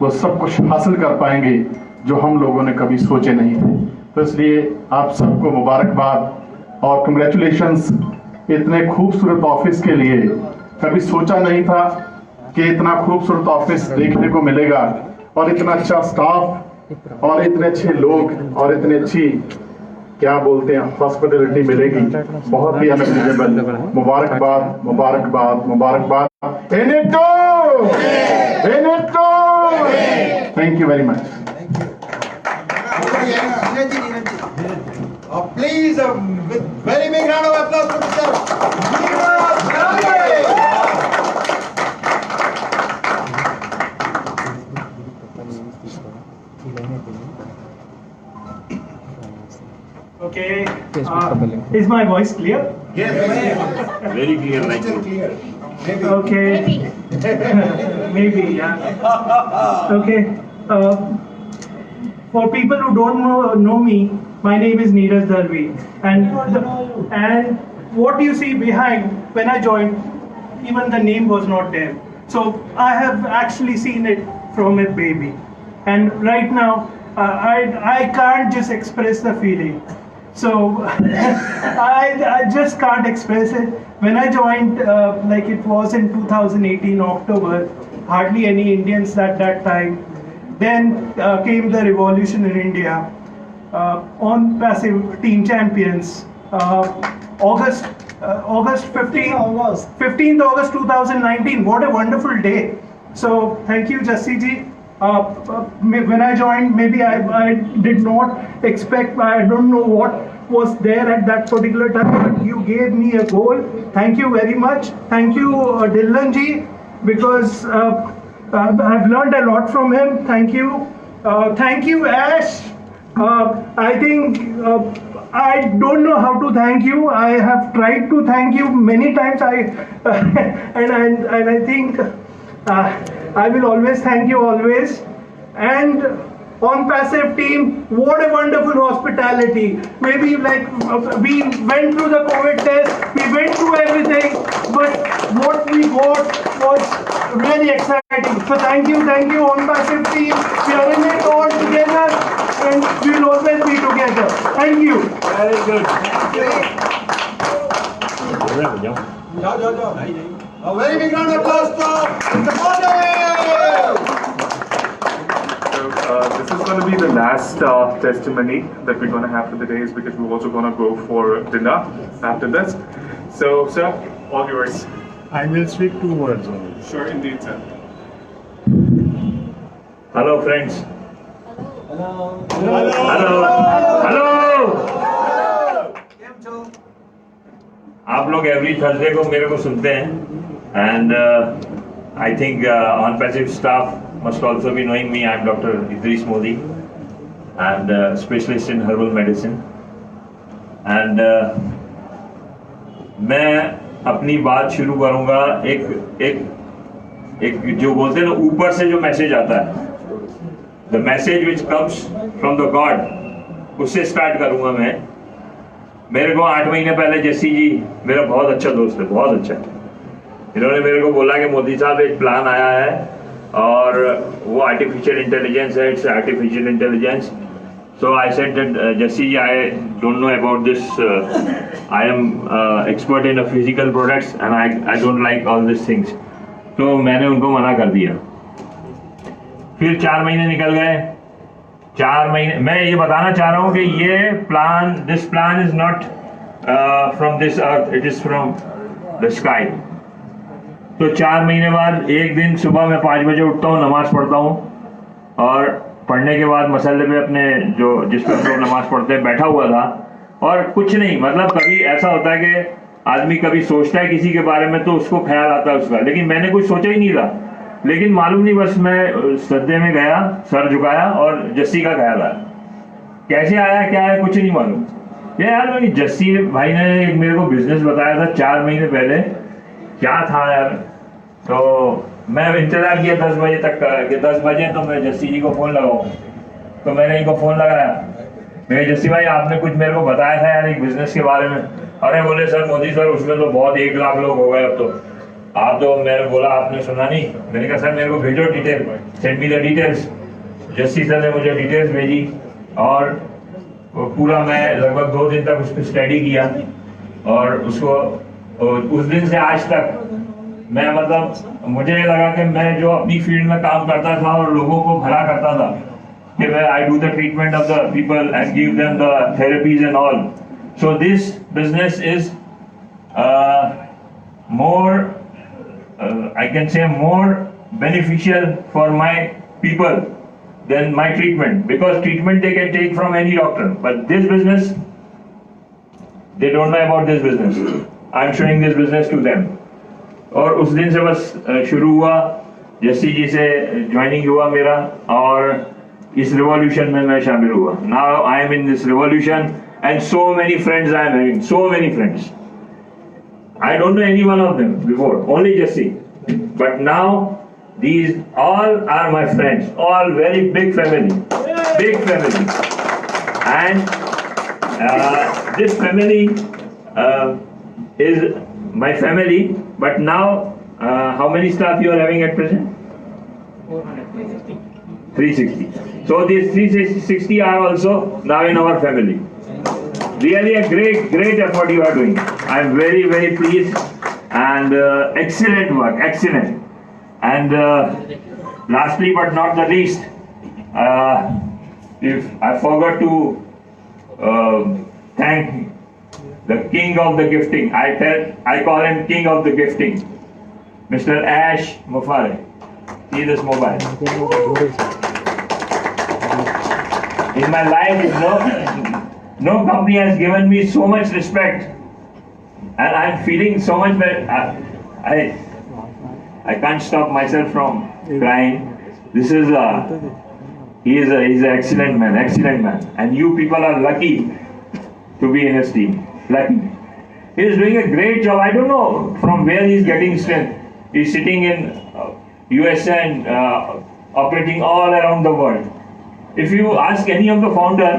Speaker 2: वो सब कुछ हासिल कर पाएंगे जो हम लोगों ने कभी सोचे नहीं थे। तो इसलिए आप सबको मुबारकबाद और कंग्रेचुलेशंस इतने खूबसूरत ऑफिस के लिए। कभी सोचा नहीं था कि इतना खूबसूरत ऑफिस देखने को मिलेगा, और इतना अच्छा स्टाफ, और इतने अच्छे लोग, और इतनी अच्छी क्या बोलते हैं हॉस्पिटलिटी मिलेगी। बहुत ही अनबिलीवेबल। मुबारकबाद, मुबारकबाद, मुबारकबाद। Thank you very much.
Speaker 1: Please, with very big round of applause for Mr. Neeraj Gandhi.
Speaker 7: Okay. Is my voice clear?
Speaker 2: Yes. Very clear. Like
Speaker 1: Clear.
Speaker 7: Okay. Maybe, yeah. Okay. For people who don't know me, my name is Neeraj Darvi, and what you see behind, when I joined, even the name was not there. So I have actually seen it from a baby, and right now I can't just express the feeling. So I just can't express it. When I joined, like it was in 2018 October, hardly any Indians at that time. Then came the revolution in India. On passive team champions, August 15th August 2019. What a wonderful day. So thank you, Jassi ji. When I joined, maybe I did not expect, I don't know was there at that particular time, but you gave me a goal. Thank you very much. Thank you, Dhillon ji, because I've learned a lot from him. Thank you. Thank you, Ash. I think I don't know how to thank you. I have tried to thank you many times. And I think I will always thank you always. And on passive team, what a wonderful hospitality. Maybe like we went through the COVID test, we went through everything, but what we got was really exciting. So thank you on passive team. We are in it all together and we will always be together. Thank you.
Speaker 3: Very good. A very big round of applause for Mr. Modi.
Speaker 2: This is going to be the last testimony that we're going to have for the days, because we're also going to go for dinner after this. So, sir, all yours.
Speaker 11: I will speak 2 words only.
Speaker 2: Sure, indeed, sir.
Speaker 11: Hello, friends.
Speaker 3: Hello.
Speaker 11: Hello. आप लोग every Thursday को मेरे को सुनते हैं, and I think on passive staff must also be knowing me. I am Dr. Idris Modi and specialist in herbal medicine. And मैं अपनी बात शुरू करूँगा एक जो बोलते हैं ना ऊपर से जो मैसेज आता है, the message which comes from the God, उससे स्टार्ट करूँगा मैं. मेरे को 8 महीने पहले जस्सी जी, मेरा बहुत अच्छा दोस्त है, बहुत अच्छा, इन्होंने मेरे को बोला कि मोदी साहब एक प्लान आया है और वो आर्टिफिशियल इंटेलिजेंस है, it's artificial intelligence. So I said that Jassi ji, I don't know about this, I am expert in physical products and I don't like all this things. तो मैंने उनको मना कर दिया. फिर 4 महीने निकल गए. 4 महीने मैं ये बताना चाह रहा हूँ कि ये plan, this plan is not from this earth, it is from the sky. तो 4 महीने बाद एक दिन सुबह मैं 5 बजे उठता हूँ, नमाज पढ़ता हूँ और पढ़ने के बाद मसल्ले पे अपने जो जिस पर हम लोग नमाज पढ़ते हैं बैठा हुआ था और कुछ नहीं, मतलब कभी ऐसा होता है कि आदमी कभी सोचता है किसी के बारे में तो उसको ख्याल आता है उसका, लेकिन मैंने कुछ सोचा ही नहीं था. लेकिन मालूम नहीं, बस मैं सद्दे में गया, सर झुकाया और जस्सी का ख्याल आया. कैसे आया क्या है कुछ नहीं मालूम. ये यार जस्सी भाई ने मेरे को बिजनेस बताया था 4 महीने पहले, क्या था यार. तो मैं इंतजार किया 10 बजे तक का कि 10 बजे तो मैं जस्सी जी को फ़ोन लगाऊँ. तो मैंने इनको फ़ोन लगाया, मेरे जस्सी भाई आपने कुछ मेरे को बताया था यार एक बिजनेस के बारे में. अरे बोले सर मोदी सर उसमें तो बहुत 1 लाख लोग हो गए अब तो. आप तो मैंने बोला आपने सुना नहीं. मैंने कहा सर मेरे को भेजो detail, send me the details. Jassi sir ने मुझे डिटेल्स भेजी और पूरा मैं लगभग 2 दिन तक उसको स्टडी किया और उसको उस दिन से आज तक मैं, मतलब मुझे लगा कि मैं जो अपनी फील्ड में काम करता था और लोगों को भला करता था कि मैं I do the treatment of the people and give them the therapies and all. So this business is more, I can say more beneficial for my people than my treatment, because treatment they can take from any doctor, but this business they don't know about this business. I'm showing this business to them. और उस दिन से बस शुरू हुआ, जस्सी जी से joining हुआ मेरा और इस रिवॉल्यूशन में मैं शामिल हुआ. Now I am in this revolution and so many friends I am having, so many friends. I don't know any one of them before, only Jesse. But now, these all are my friends, all very big family, big family. And this family is my family. But now, how many staff you are having at present? 360. So these 360 are also now in our family. Really a great effort you are doing. I am very pleased and excellent work, excellent. And lastly but not the least, if I forgot to thank the king of the gifting, I call him king of the gifting, Mr. Ash Mufare. See this mobile. In my life, No company has given me so much respect, and I'm feeling so much better. I can't stop myself from crying. This is he's an excellent man, and you people are lucky to be in his team. Lucky. He is doing a great job. I don't know from where he's getting strength. He's sitting in USA and operating all around the world. If you ask any of the founder,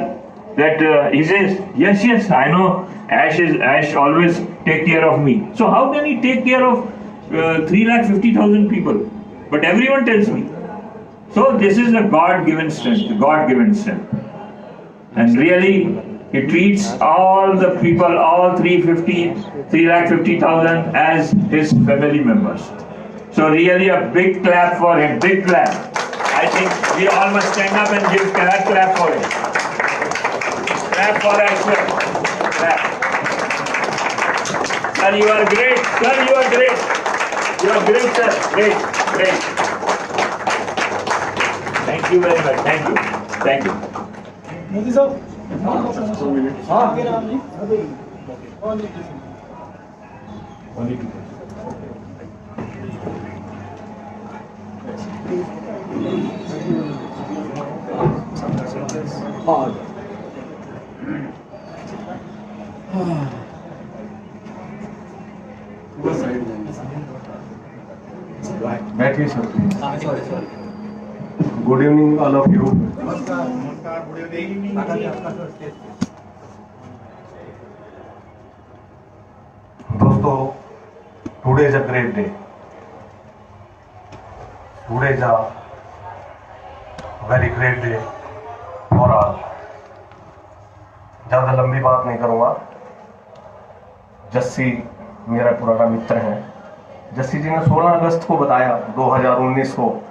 Speaker 11: that he says, yes, I know Ash always take care of me. So how can he take care of 350,000 people? But everyone tells me. So this is a God-given strength, and really he treats all the people, all 350,000 as his family members. So really a big clap for him, big clap. I think we all must stand up and give clap for him. Clap for Ashwin. Clap. Sir, you are great. Sir, you are great. You are great, sir. Great. Thank you very much. Thank you.
Speaker 12: बैठिए sir. Good evening all of you. दोस्तों, today is a great day. Today is a very great day for all. ज्यादा लंबी बात नहीं करूंगा। जस्सी मेरा पुराना मित्र है। जस्सी जी ने 16 अगस्त को बताया 2019 को,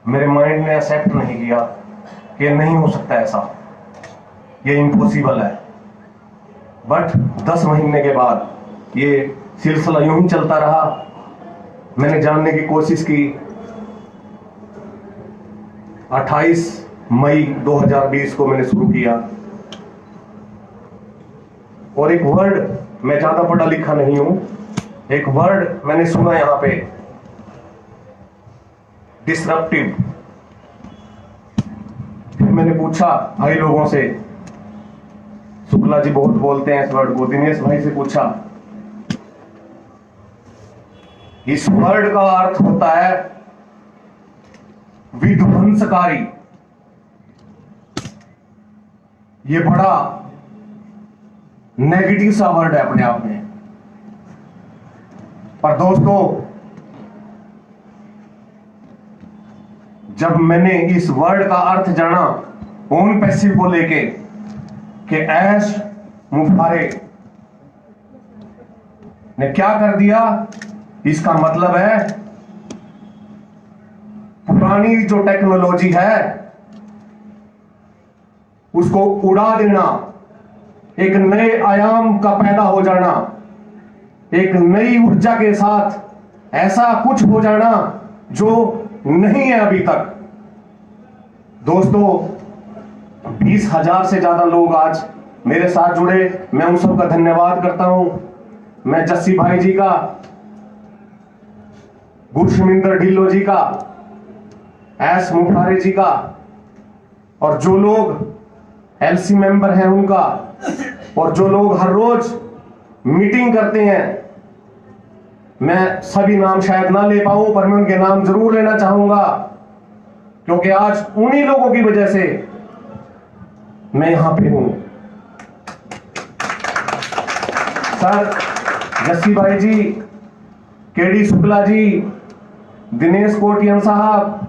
Speaker 12: मेरे माइंड ने एक्सेप्ट नहीं किया कि नहीं हो सकता ऐसा, ये इम्पॉसिबल है। बट 10 महीने के बाद ये सिलसिला यूं ही चलता रहा। मैंने जानने की कोशिश की। 28 मई 2020 को मैंने शुरू किया, और एक वर्ड, मैं ज्यादा पढ़ा लिखा नहीं हूं, एक वर्ड मैंने सुना यहां पे, डिसरप्टिव। फिर मैंने पूछा भाई लोगों से, शुक्ला जी बहुत बोलते हैं इस वर्ड को, दिनेश भाई से पूछा, इस वर्ड का अर्थ होता है विध्वंसकारी। ये बड़ा नेगेटिव सा वर्ड है अपने आप में। पर दोस्तों, जब मैंने इस वर्ड का अर्थ जाना ओन पैसिव को लेके कि ऐश मुफारे ने क्या कर दिया, इसका मतलब है पुरानी जो टेक्नोलॉजी है उसको उड़ा देना, एक नए आयाम का पैदा हो जाना, एक नई ऊर्जा के साथ ऐसा कुछ हो जाना जो नहीं है अभी तक। दोस्तों, 20,000 से ज्यादा लोग आज मेरे साथ जुड़े, मैं उन सबका धन्यवाद करता हूं। मैं जस्सी भाई जी का, गुरशमिंदर ढिल्लो जी का, एस मुफारे जी का, और जो लोग एलसी मेंबर हैं उनका, और जो लोग हर रोज मीटिंग करते हैं, मैं सभी नाम शायद ना ले पाऊं पर मैं उनके नाम जरूर लेना चाहूंगा, क्योंकि आज उन्हीं लोगों की वजह से मैं यहां पे हूं। सर जस्सी भाई जी, केडी शुक्ला जी, दिनेश कोटियन साहब,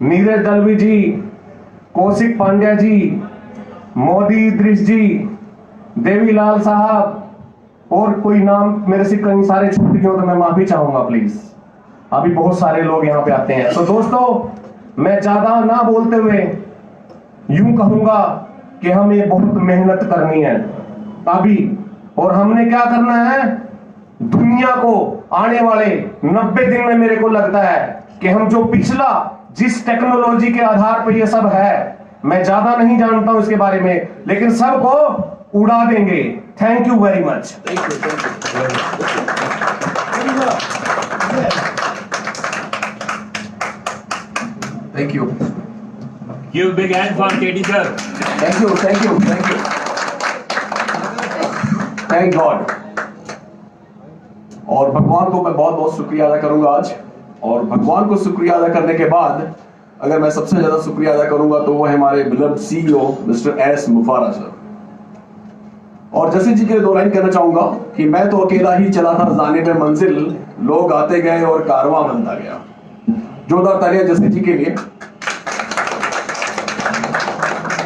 Speaker 12: नीरज दलवी जी, कौशिक पांड्या जी, मोदी इद्रिस जी, देवीलाल साहब, और कोई नाम मेरे से कई सारे छूट गए हो तो मैं माफी चाहूंगा प्लीज। अभी बहुत सारे लोग यहाँ पे आते हैं। तो दोस्तों, मैं ज्यादा ना बोलते हुए यूं कहूंगा कि हमें बहुत मेहनत करनी है अभी, और हमने क्या करना है, दुनिया को आने वाले 90 दिन में मेरे को लगता है कि हम जो पिछला जिस टेक्नोलॉजी के आधार पर ये सब है, मैं ज्यादा नहीं जानता हूं इसके बारे में, लेकिन सबको उड़ा देंगे। Thank you very much.
Speaker 9: Thank you.
Speaker 11: Give big hand for KD sir.
Speaker 12: Thank you, thank you, thank you, thank God. और भगवान को मैं बहुत बहुत शुक्रिया अदा करूंगा आज। और भगवान को शुक्रिया अदा करने के बाद अगर मैं सबसे ज्यादा शुक्रिया अदा करूंगा तो वो है हमारे beloved CEO mister S Mufara sir. और जसी जी के लिए 2 लाइन कहना चाहूंगा कि मैं तो अकेला ही चला था जाने में मंजिल, लोग आते गए और कारवां बनता गया। जोरदार तालियां जसी जी के लिए।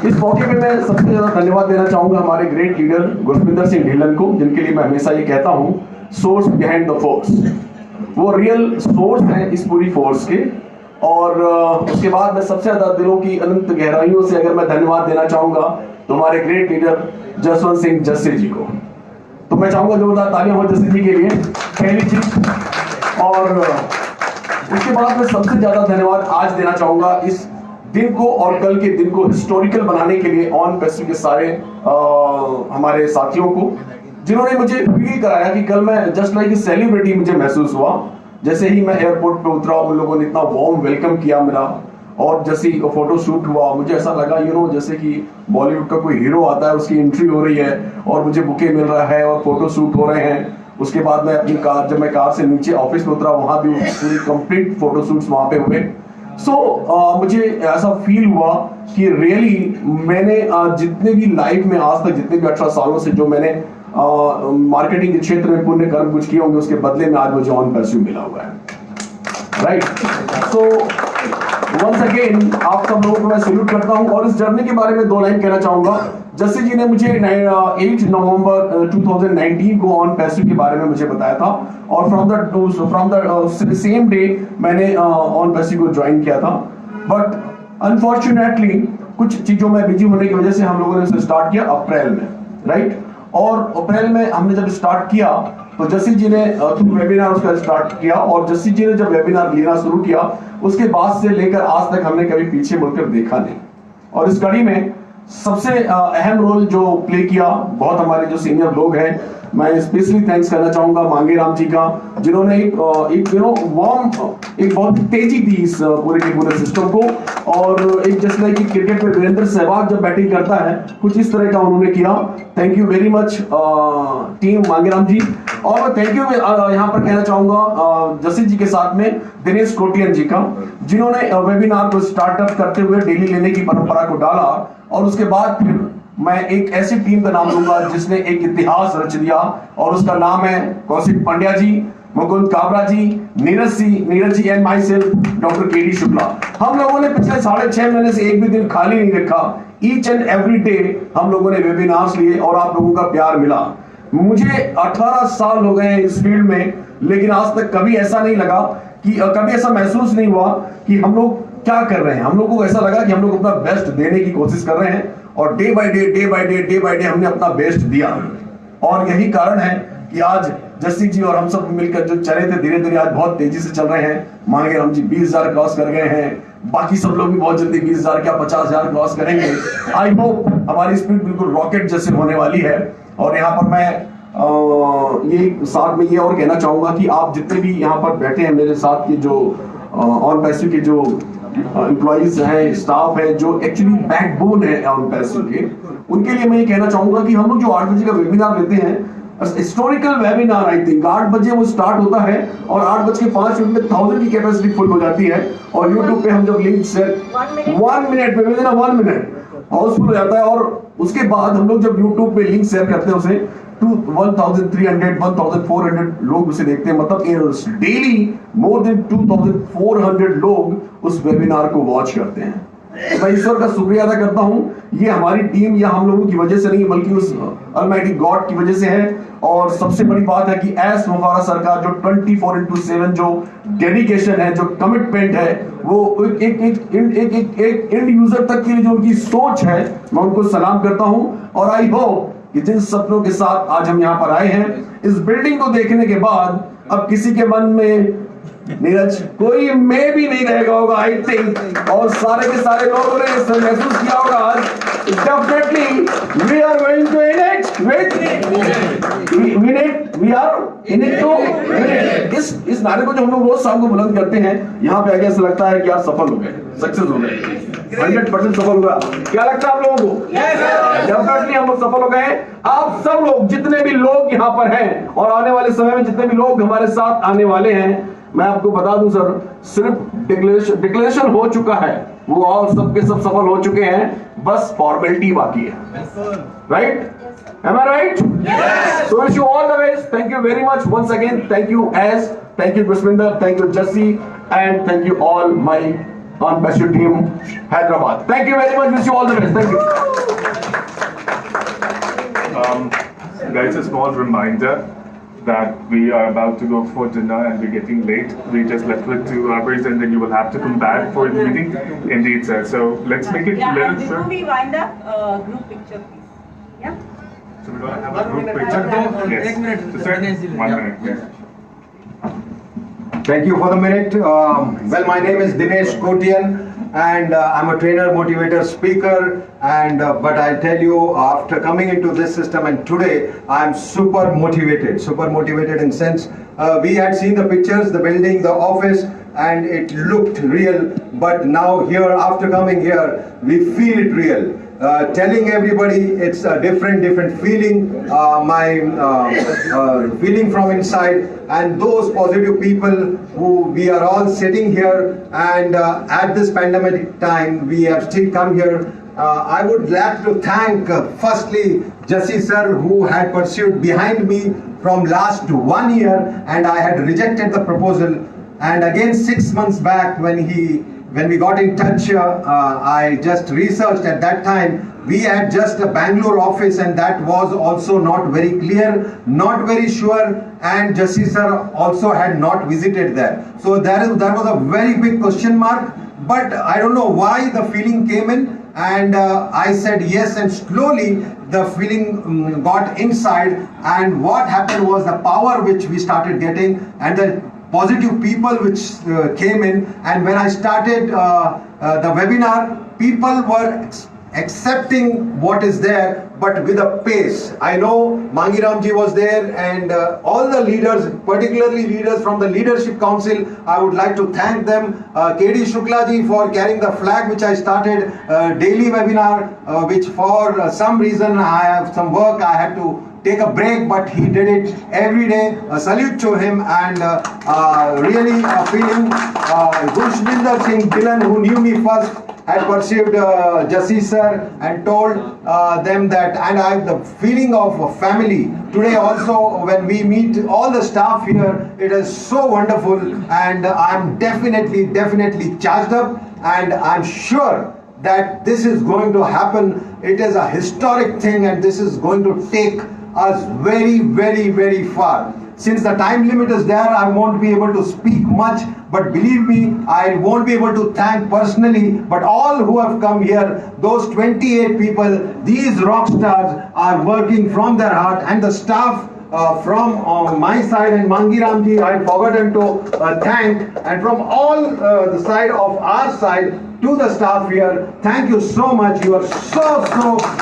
Speaker 12: इस मौके पे मैं सबसे ज्यादा धन्यवाद देना चाहूंगा हमारे ग्रेट लीडर गुरविंदर सिंह ढीलन को, जिनके लिए मैं हमेशा ये कहता हूं सोर्स बिहाइंड द फोर्स। वो रियल सोर्स है इस पूरी फोर्स के। और उसके बाद मैं सबसे ज्यादा दिलों की अनंत गहराइयों से अगर मैं धन्यवाद देना चाहूंगा तो हमारे ग्रेट लीडर जसवंत सिंह जस्सी जी को। तो मैं चाहूंगा जोरदार तालियां हो जस्सी जी के लिए, पहली चीज। और उसके बाद मैं सबसे ज्यादा धन्यवाद आज देना चाहूंगा इस दिन को और कल के दिन को हिस्टोरिकल बनाने के लिए ऑन पैसिफिक के सारे हमारे साथियों को, जिन्होंने मुझे फील कराया कि कल मैं जस्ट लाइक सेलिब्रिटी मुझे महसूस हुआ। जैसे ही मैं एयरपोर्ट पे उतरा, उन लोगों ने इतना वार्म वेलकम किया मेरा, और जैसे ही फोटो शूट हुआ मुझे ऐसा लगा जैसे कि बॉलीवुड का कोई हीरो आता है, उसकी एंट्री हो रही है और मुझे बुके मिल रहा है और फोटो शूट हो रहे हैं। उसके बाद मैं अपनी कार, जब मैं कार से नीचे ऑफिस में उतरा, वहां भी पूरी कंप्लीट फोटो शूट्स वहां पे हुए। मुझे ऐसा फील हुआ कि रियली मैंने जितने भी लाइफ में आज तक जितने भी 18 सालों से जो मैंने मार्केटिंग के क्षेत्र में पुण्य कर्म कुछ किए होंगे, उसके बदले में आज मुझे ऑन परस्यू मिला हुआ है। राइट। सो वंस अगेन आप सब लोगों को मैं सैल्यूट करता हूं। और इस जर्नी के बारे में 2 लाइन कहना चाहूंगा। जस्सी जी ने मुझे 8 नवंबर 2019 को ऑन पैसिव के बारे में मुझे बताया था, और फ्रॉम द सेम डे मैंने ऑन पैसिव को ज्वाइन किया था। बट अनफॉर्चुनेटली कुछ चीजों में बिजी होने की वजह से हम लोगों ने इसे स्टार्ट किया अप्रैल में, राइट। और अप्रैल में हमने जब स्टार्ट किया तो जस्सी जी ने थ्रू वेबिनार उसका स्टार्ट किया, और जस्सी जी ने जब वेबिनार लेना शुरू किया उसके बाद से लेकर आज तक हमने कभी पीछे मुड़कर देखा नहीं। और इस कड़ी में सबसे अहम रोल जो प्ले किया बहुत हमारे जो सीनियर लोग हैं, मैं स्पेशली थैंक्स करना चाहूंगा मांगे राम जी का, जिन्होंने एक बहुत तेजी दी इस पूरे के पूरे सिस्टम को। और एक जैसे लाइक क्रिकेट में वीरेंद्र सहवाग जब बैटिंग करता है, कुछ इस तरह का उन्होंने किया। Thank you very much team मांगे राम जी। और मैं थैंक यू यहाँ पर कहना चाहूंगा जस्सी जी के साथ में दिनेश कोटियन जी का, जिन्होंने वेबिनार को स्टार्टअप करते हुए डेली लेने की परंपरा को डाला। और उसके बाद फिर मैं एक ऐसी टीम का नाम लूंगा जिसने एक इतिहास रच दिया, और उसका नाम है Kaushik Pandya ji, Mukund Kabra ji, Neeraj ji and myself doctor KD Shukla. हम लोगों ने पिछले 6.5 महीने से एक भी दिन खाली नहीं रखा। ईच एंड एवरी डे हम लोगों ने वेबिनार्स लिए और आप लोगों का प्यार मिला। मुझे 18 साल हो गए इस फील्ड में, लेकिन आज तक कभी ऐसा नहीं लगा कि कभी ऐसा महसूस नहीं हुआ कि हम लोग क्या कर रहे हैं। हम लोगों को ऐसा लगा कि हम लोग अपना बेस्ट देने की कोशिश कर रहे हैं, और डे बाय डे हमने अपना बेस्ट दिया। और यही कारण है कि आज जस्सी जी और हम सब मिलकर जो चले थे धीरे धीरे आज बहुत तेजी से चल रहे हैं। मांगे राम जी 20,000 क्रॉस कर गए हैं, बाकी सब लोग भी बहुत जल्दी 20,000 क्या 50,000 क्रॉस करेंगे। आई होप हमारी स्पीड बिल्कुल रॉकेट जैसे होने वाली है। और यहाँ पर मैं ये साथ में ये और कहना चाहूंगा कि आप जितने भी यहाँ पर बैठे हैं मेरे साथ के जो ऑन पैसिव के जो एम्प्लॉइज हैं, स्टाफ है, जो एक्चुअली बैकबोन है ऑन पैसिव के, उनके लिए मैं ये कहना चाहूंगा कि हम लोग जो 8 बजे का वेबिनार लेते हैं, हिस्टोरिकल वेबिनार, आई थिंक 8 बजे वो स्टार्ट होता है और 8:05 में 1000 की कैपेसिटी फुल हो जाती है। और यूट्यूब पे हम जब लिंक शेयर 1 मिनट में 1 मिनट हाउसफुल हो जाता है। और उसके बाद हम लोग जब यूट्यूब पे लिंक शेयर करते हैं उसे 1300 1400 लोग उसे देखते हैं। मतलब डेली मोर देन 2400 लोग उस वेबिनार को वॉच करते हैं। मैं ईश्वर का शुक्रिया अदा करता हूं। ये हमारी टीम या हम लोगों की वजह से नहीं, बल्कि उस अलमाइटी गॉड की वजह से है। और सबसे बड़ी बात है कि एस मुफारा सर का जो 24/7 जो डेडिकेशन है, जो कमिटमेंट है, वो एक एंड यूजर तक के लिए जो उनकी सोच है, मैं उनको सलाम करता हूं। और आई होप कि जिन सपनों के साथ आज हम यहाँ पर आए हैं, इस बिल्डिंग को देखने के बाद अब किसी के मन में नीरज कोई में भी नहीं रहेगा होगा आई थिंक, और सारे के सारे लोगों ने महसूस किया होगा आज। Definitely we are going to in it with win it, we are in it to win it. इस नारे को जो हम लोग रोज शाम को बुलंद करते हैं, यहाँ पे आगे ऐसा लगता है कि आप सफल हो गए, सक्सेस हो गए, 100% सफल हुआ। क्या लगता है आप लोगों को? डेफिनेटली हम लोग सफल हो गए। आप सब लोग जितने भी लोग यहाँ पर हैं और आने वाले समय में जितने भी लोग हमारे साथ आने वाले हैं, मैं आपको बता दूं सर, सिर्फ डिक्लेरेशन हो चुका है, वो और सबके सब सफल हो चुके हैं, बस फॉर्मेलिटी बाकी है। Right? Am I right? Yes. So wish you all the best. Thank you very much once again. Thank you Az, thank you Gushwinder, thank you Jesse, and thank you all my on-passion team Hyderabad. Thank you very much. Wish you all the best. Thank you.
Speaker 2: Guys, a small reminder that we are about to go for dinner and we're getting late. We just left with 2 hours and then you will have to come back for the meeting. Indeed, sir. So let's make it
Speaker 13: and
Speaker 2: little,
Speaker 13: before
Speaker 2: sir.
Speaker 13: we wind up, group picture, please. Yeah.
Speaker 2: So we're going to have a group picture. Yes. So, sir, 1 minute. Yes.
Speaker 1: Thank you for the minute. Well, my name is Dinesh Kotian and I'm a trainer, motivator, speaker, and but I tell you, after coming into this system and today I'm super motivated in sense we had seen the pictures, the building, the office, and it looked real, but now here, after coming here, we feel it real. Telling everybody it's a different feeling, my feeling from inside, and those positive people who we are all sitting here, and at this pandemic time we have still come here. I would like to thank firstly Jesse sir, who had pursued behind me from last 1 year, and I had rejected the proposal, and again 6 months back when we got in touch, I just researched. At that time we had just a Bangalore office, and that was also not very clear, not very sure, and Jesse sir also had not visited there. So that was a very big question mark, but I don't know why the feeling came in, and I said yes, and slowly the feeling got inside, and what happened was the power which we started getting, and the positive people which came in, and when I started the webinar, people were accepting what is there, but with a pace. I know Mangiramji was there, and all the leaders, particularly leaders from the Leadership Council, I would like to thank them. KD Shuklaji for carrying the flag which I started, daily webinar, which for some reason I have some work, I had to take a break, but he did it every day. A salute to him, and really feeling Gushwinder Singh Dhillon, who knew me first, had perceived Jesse sir and told them that, and I have the feeling of a family. Today also when we meet all the staff here, it is so wonderful, and I'm definitely charged up, and I'm sure that this is going to happen. It is a historic thing, and this is going to take us very far. Since the time limit is there, I won't be able to speak much, but believe me, I won't be able to thank personally, but all who have come here, those 28 people, these rock stars are working from their heart, and the staff from my side, and Mangiramji I had forgotten to thank, and from all the side of our side to the staff here, thank you so much. You are so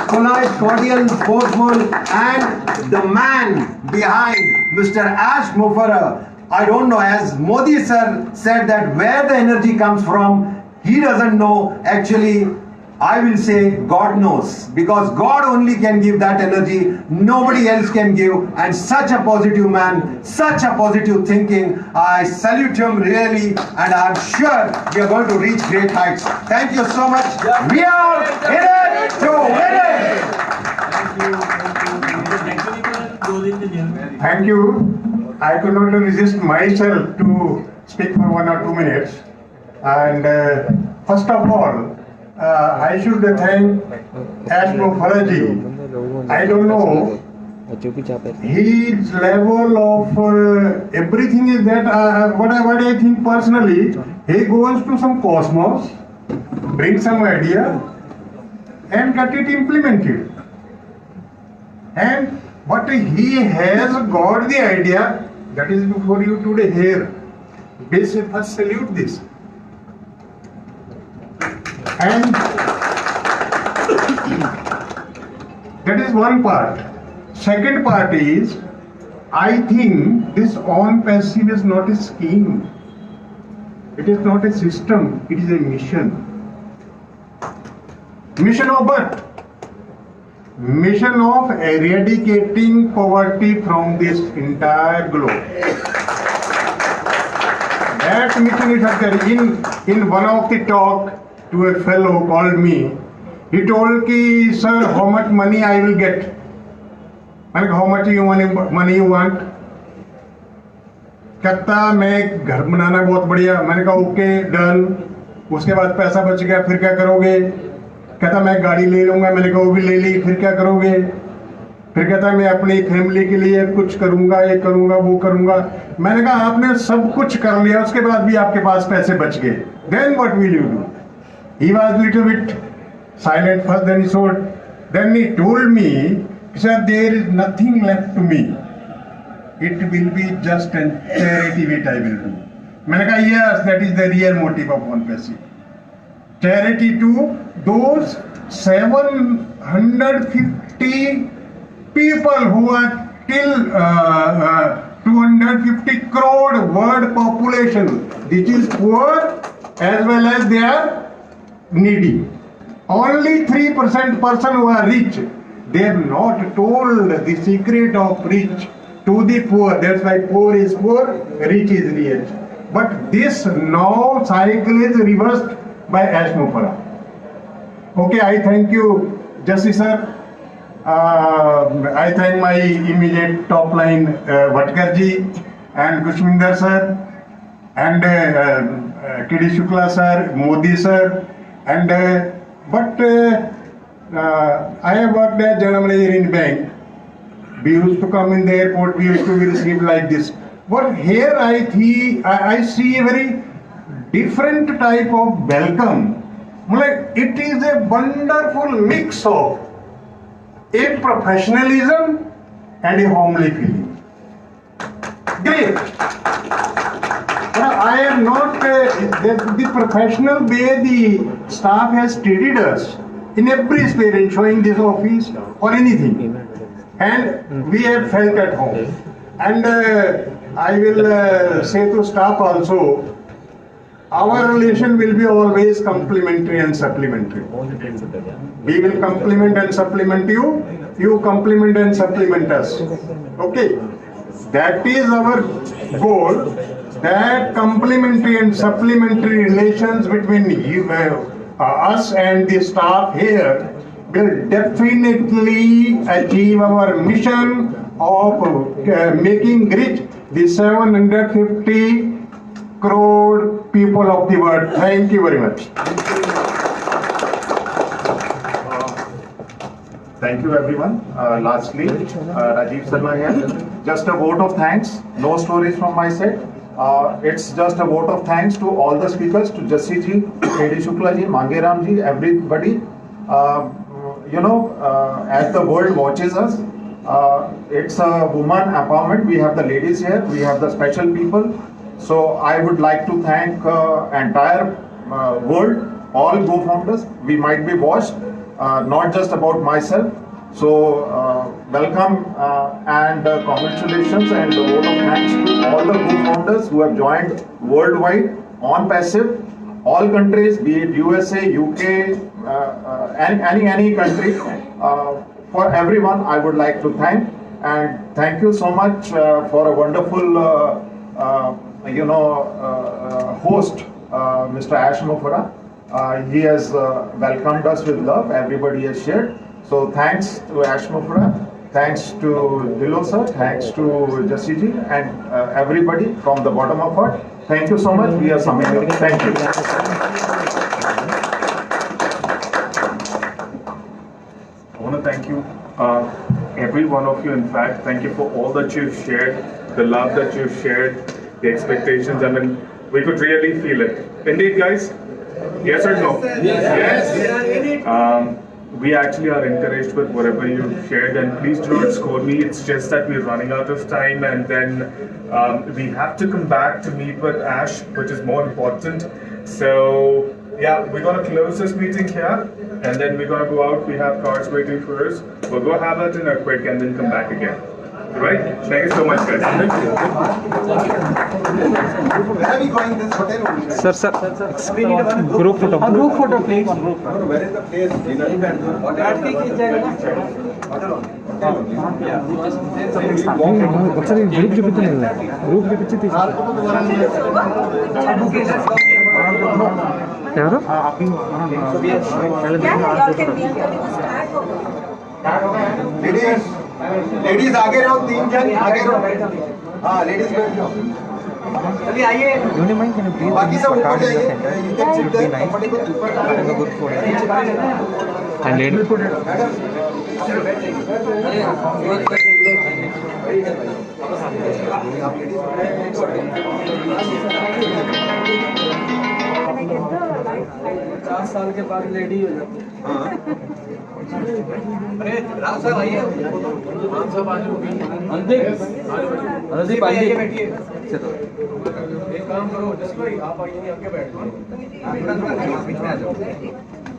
Speaker 1: polite, cordial, forceful, and the man behind Mr. Ash Mufarah, I don't know, as Modi sir said that where the energy comes from, he doesn't know. Actually, I will say God knows, because God only can give that energy, nobody else can give, and such a positive man, such a positive thinking, I salute him really, and I'm sure we are going to reach great heights. Thank you so much. We are in it to win it.
Speaker 14: Thank you. I could not resist myself to speak for 1 or 2 minutes, and first of all, I should thank Ash Mufarah ji. I don't know, his level of everything is that what I think personally, he goes to some cosmos, brings some idea, and get it implemented. And but he has got the idea that is before you today here. basic first salute this. And that is one part. Second part is, I think this on passive is not a scheme. It is not a system, it is a mission. Mission of what? Mission of eradicating poverty from this entire globe. That mission is up there. In one of the talk to a fellow called me, he told ki, sir, how much money I will get? I mean, how much money you want? कहता मैं घर बनाना बहुत बढ़िया. मैंने कहा okay done. उसके बाद पैसा बच गया, फिर क्या करोगे? कहता मैं गाड़ी ले लूंगा. मैंने कहा वो भी ले ली, फिर क्या करोगे? फिर कहता मैं अपनी फैमिली के लिए कुछ करूंगा, ये करूंगा, वो करूंगा. मैंने कहा आपने सब कुछ कर लिया, उसके बाद भी आपके पास पैसे बच गए. Then what will you do? He was little bit silent first, then he told. Then he told me, he said there is nothing left to me. It will be just a charity which I will do. मैंने कहा yes, that is the real motive of one passive. Charity to those 750 people who are till 250 crore world population, which is poor as well as they are needy. Only 3% person who are rich. They have not told the secret of rich to the poor. That's why poor is poor, rich is rich. But this now cycle is reversed by Ash Mufara. Okay, I thank you, Justice sir. I thank my immediate top line, Vatkar ji and Kushminder sir and K.D. Shukla sir, Modi sir, and I have worked as general manager in bank. We used to come in the airport, we used to be received like this. But here I see a very different type of welcome. Like it is a wonderful mix of a professionalism and a homely feeling. Great. I am not the professional way the staff has treated us in every sphere in showing this office or anything. And we have felt at home. And I will say to staff also, our relation will be always complementary and supplementary. We will complement and supplement you, you complement and supplement us. Okay? That is our goal, that complementary and supplementary relations between you, us and the staff here will definitely achieve our mission of making rich the 750 crore people of the world. Thank you very much.
Speaker 15: Thank you everyone. Lastly, Rajiv Sarma here. Just a vote of thanks. No stories from my side. It's just a vote of thanks to all the speakers, to Jassi ji, K.D. Shukla ji, Mangeram ji, everybody. As the world watches us, it's a woman empowerment. We have the ladies here, we have the special people. So I would like to thank entire world, all co-founders. We might be watched, not just about myself. So welcome and congratulations and a vote of thanks to all the co-founders who have joined worldwide on passive. All countries, be it USA, UK, any country, for everyone I would like to thank, and thank you so much for a wonderful host, Mr. Ash Mufara. He has welcomed us with love. Everybody has shared. So thanks to Ash Mufara, thanks to Dilo sir, thanks to Jassi ji, and everybody from the bottom of heart. Thank you so much. We are summing up. Thank you.
Speaker 2: I want to thank you, every one of you. In fact, thank you for all that you've shared, the love that you've shared, the expectations. I mean, we could really feel it. Indeed, guys. Yes or no? Yes. we actually are encouraged with whatever you shared, and please do not scold me. It's just that we're running out of time, and then we have to come back to meet with Ash, which is more important. So yeah, we're gonna close this meeting here, and then we're gonna go out. We have cars waiting for us. We'll go have a dinner quick, and then come back again. Right? Thank you so much, guys.
Speaker 1: Where are we going? This hotel only.
Speaker 5: Sir, group photo.
Speaker 7: Group photo, please.
Speaker 1: Where is the place? Dinner.
Speaker 5: ఒకసారి group చూపించండి group చూపించి ఎవరు
Speaker 1: ladies आगे रहो, 3 जन आगे रहो। हाँ, लेडीज बैठ जाओ। चलिए आइए। बाकी सब ऊपर जाइए। You can sit there, comfortable ऊपर
Speaker 7: पचास साल के बाद लेडी हो जाती है। अरे राव साहब आइए। अनुदीप आइए बैठिए। एक काम करो जस्ट भाई आप आइए आगे बैठ जाओ। बीच में आ जाओ।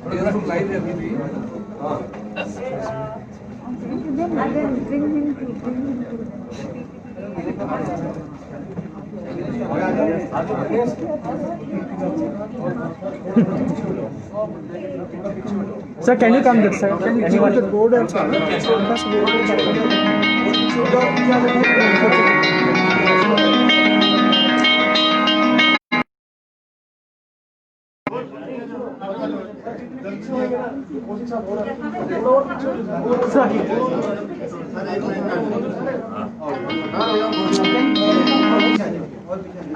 Speaker 7: थोड़ी देर लाइव है अभी भी। हाँ।
Speaker 5: Sir, can you come this side? Anyone? The road also.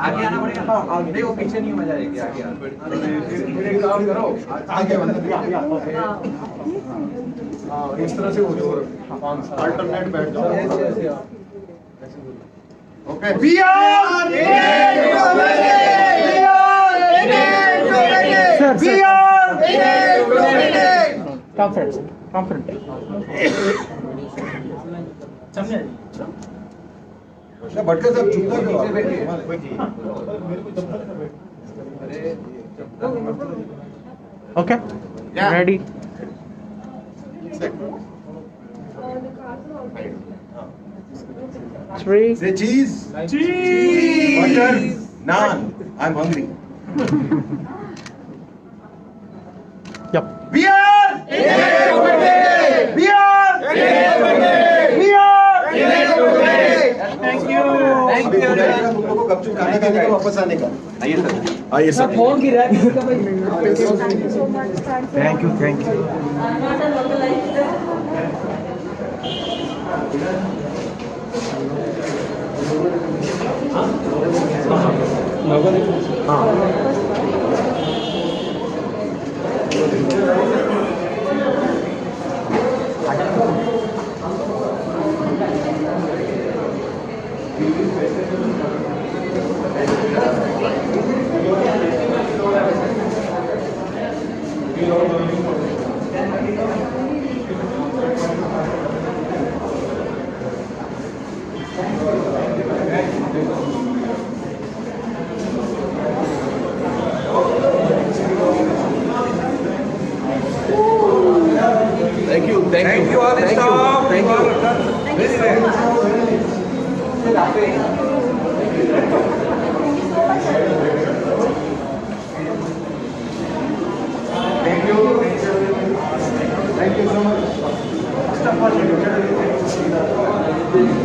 Speaker 7: आगे आना पड़ेगा। नहीं वो पीछे नहीं मजा आएगी आगे आना। एक काम करो आगे इस तरह से हो जाओ अल्टरनेट बैठ जाओ।
Speaker 3: Okay We are
Speaker 5: Conference.
Speaker 1: भटका सब चुप कर
Speaker 5: Okay. Ready. Three.
Speaker 1: Say cheese. Cheese. Butter. Naan. I'm hungry.
Speaker 5: Yep.
Speaker 3: We are We are Thank you.
Speaker 1: तुमको गपचूप खाना खाने का वापस आने का।
Speaker 7: आइए सर।
Speaker 1: आइए सर।
Speaker 7: फोन की rack
Speaker 1: Thank you.
Speaker 7: Thank you all the staff. Thank you. Very Thank you so much.